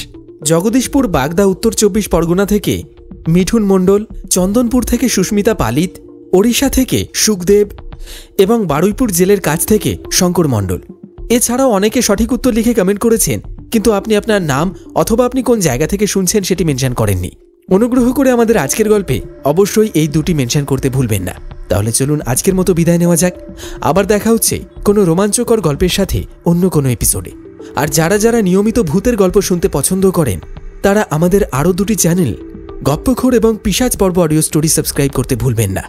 জগদীশপুর বাগদা উত্তর 24 পরগনা থেকে মিঠুন মণ্ডল, চন্দনপুর থেকে সুস্মিতা পালিত, ওড়িশা থেকে সুখদেব এবং বারুইপুর জেলের কাছ থেকে শঙ্কর মণ্ডল। এছাড়াও অনেকে সঠিক উত্তর লিখে কমেন্ট করেছেন, কিন্তু আপনি আপনার নাম অথবা আপনি কোন জায়গা থেকে শুনছেন সেটি মেনশন করেননি। অনুগ্রহ করে আমাদের আজকের গল্পে অবশ্যই এই দুটি মেনশন করতে ভুলবেন না। তাহলে চলুন আজকের মতো বিদায় নেওয়া যাক। আবার দেখা হচ্ছে কোনো রোমাঞ্চকর গল্পের সাথে অন্য কোনো এপিসোডে। আর যারা যারা নিয়মিত ভূতের গল্প শুনতে পছন্দ করেন তারা আমাদের আরও দুটি চ্যানেল গপ্পখোর এবং পিশাচ পর্ব অডিও স্টোরি সাবস্ক্রাইব করতে ভুলবেন না।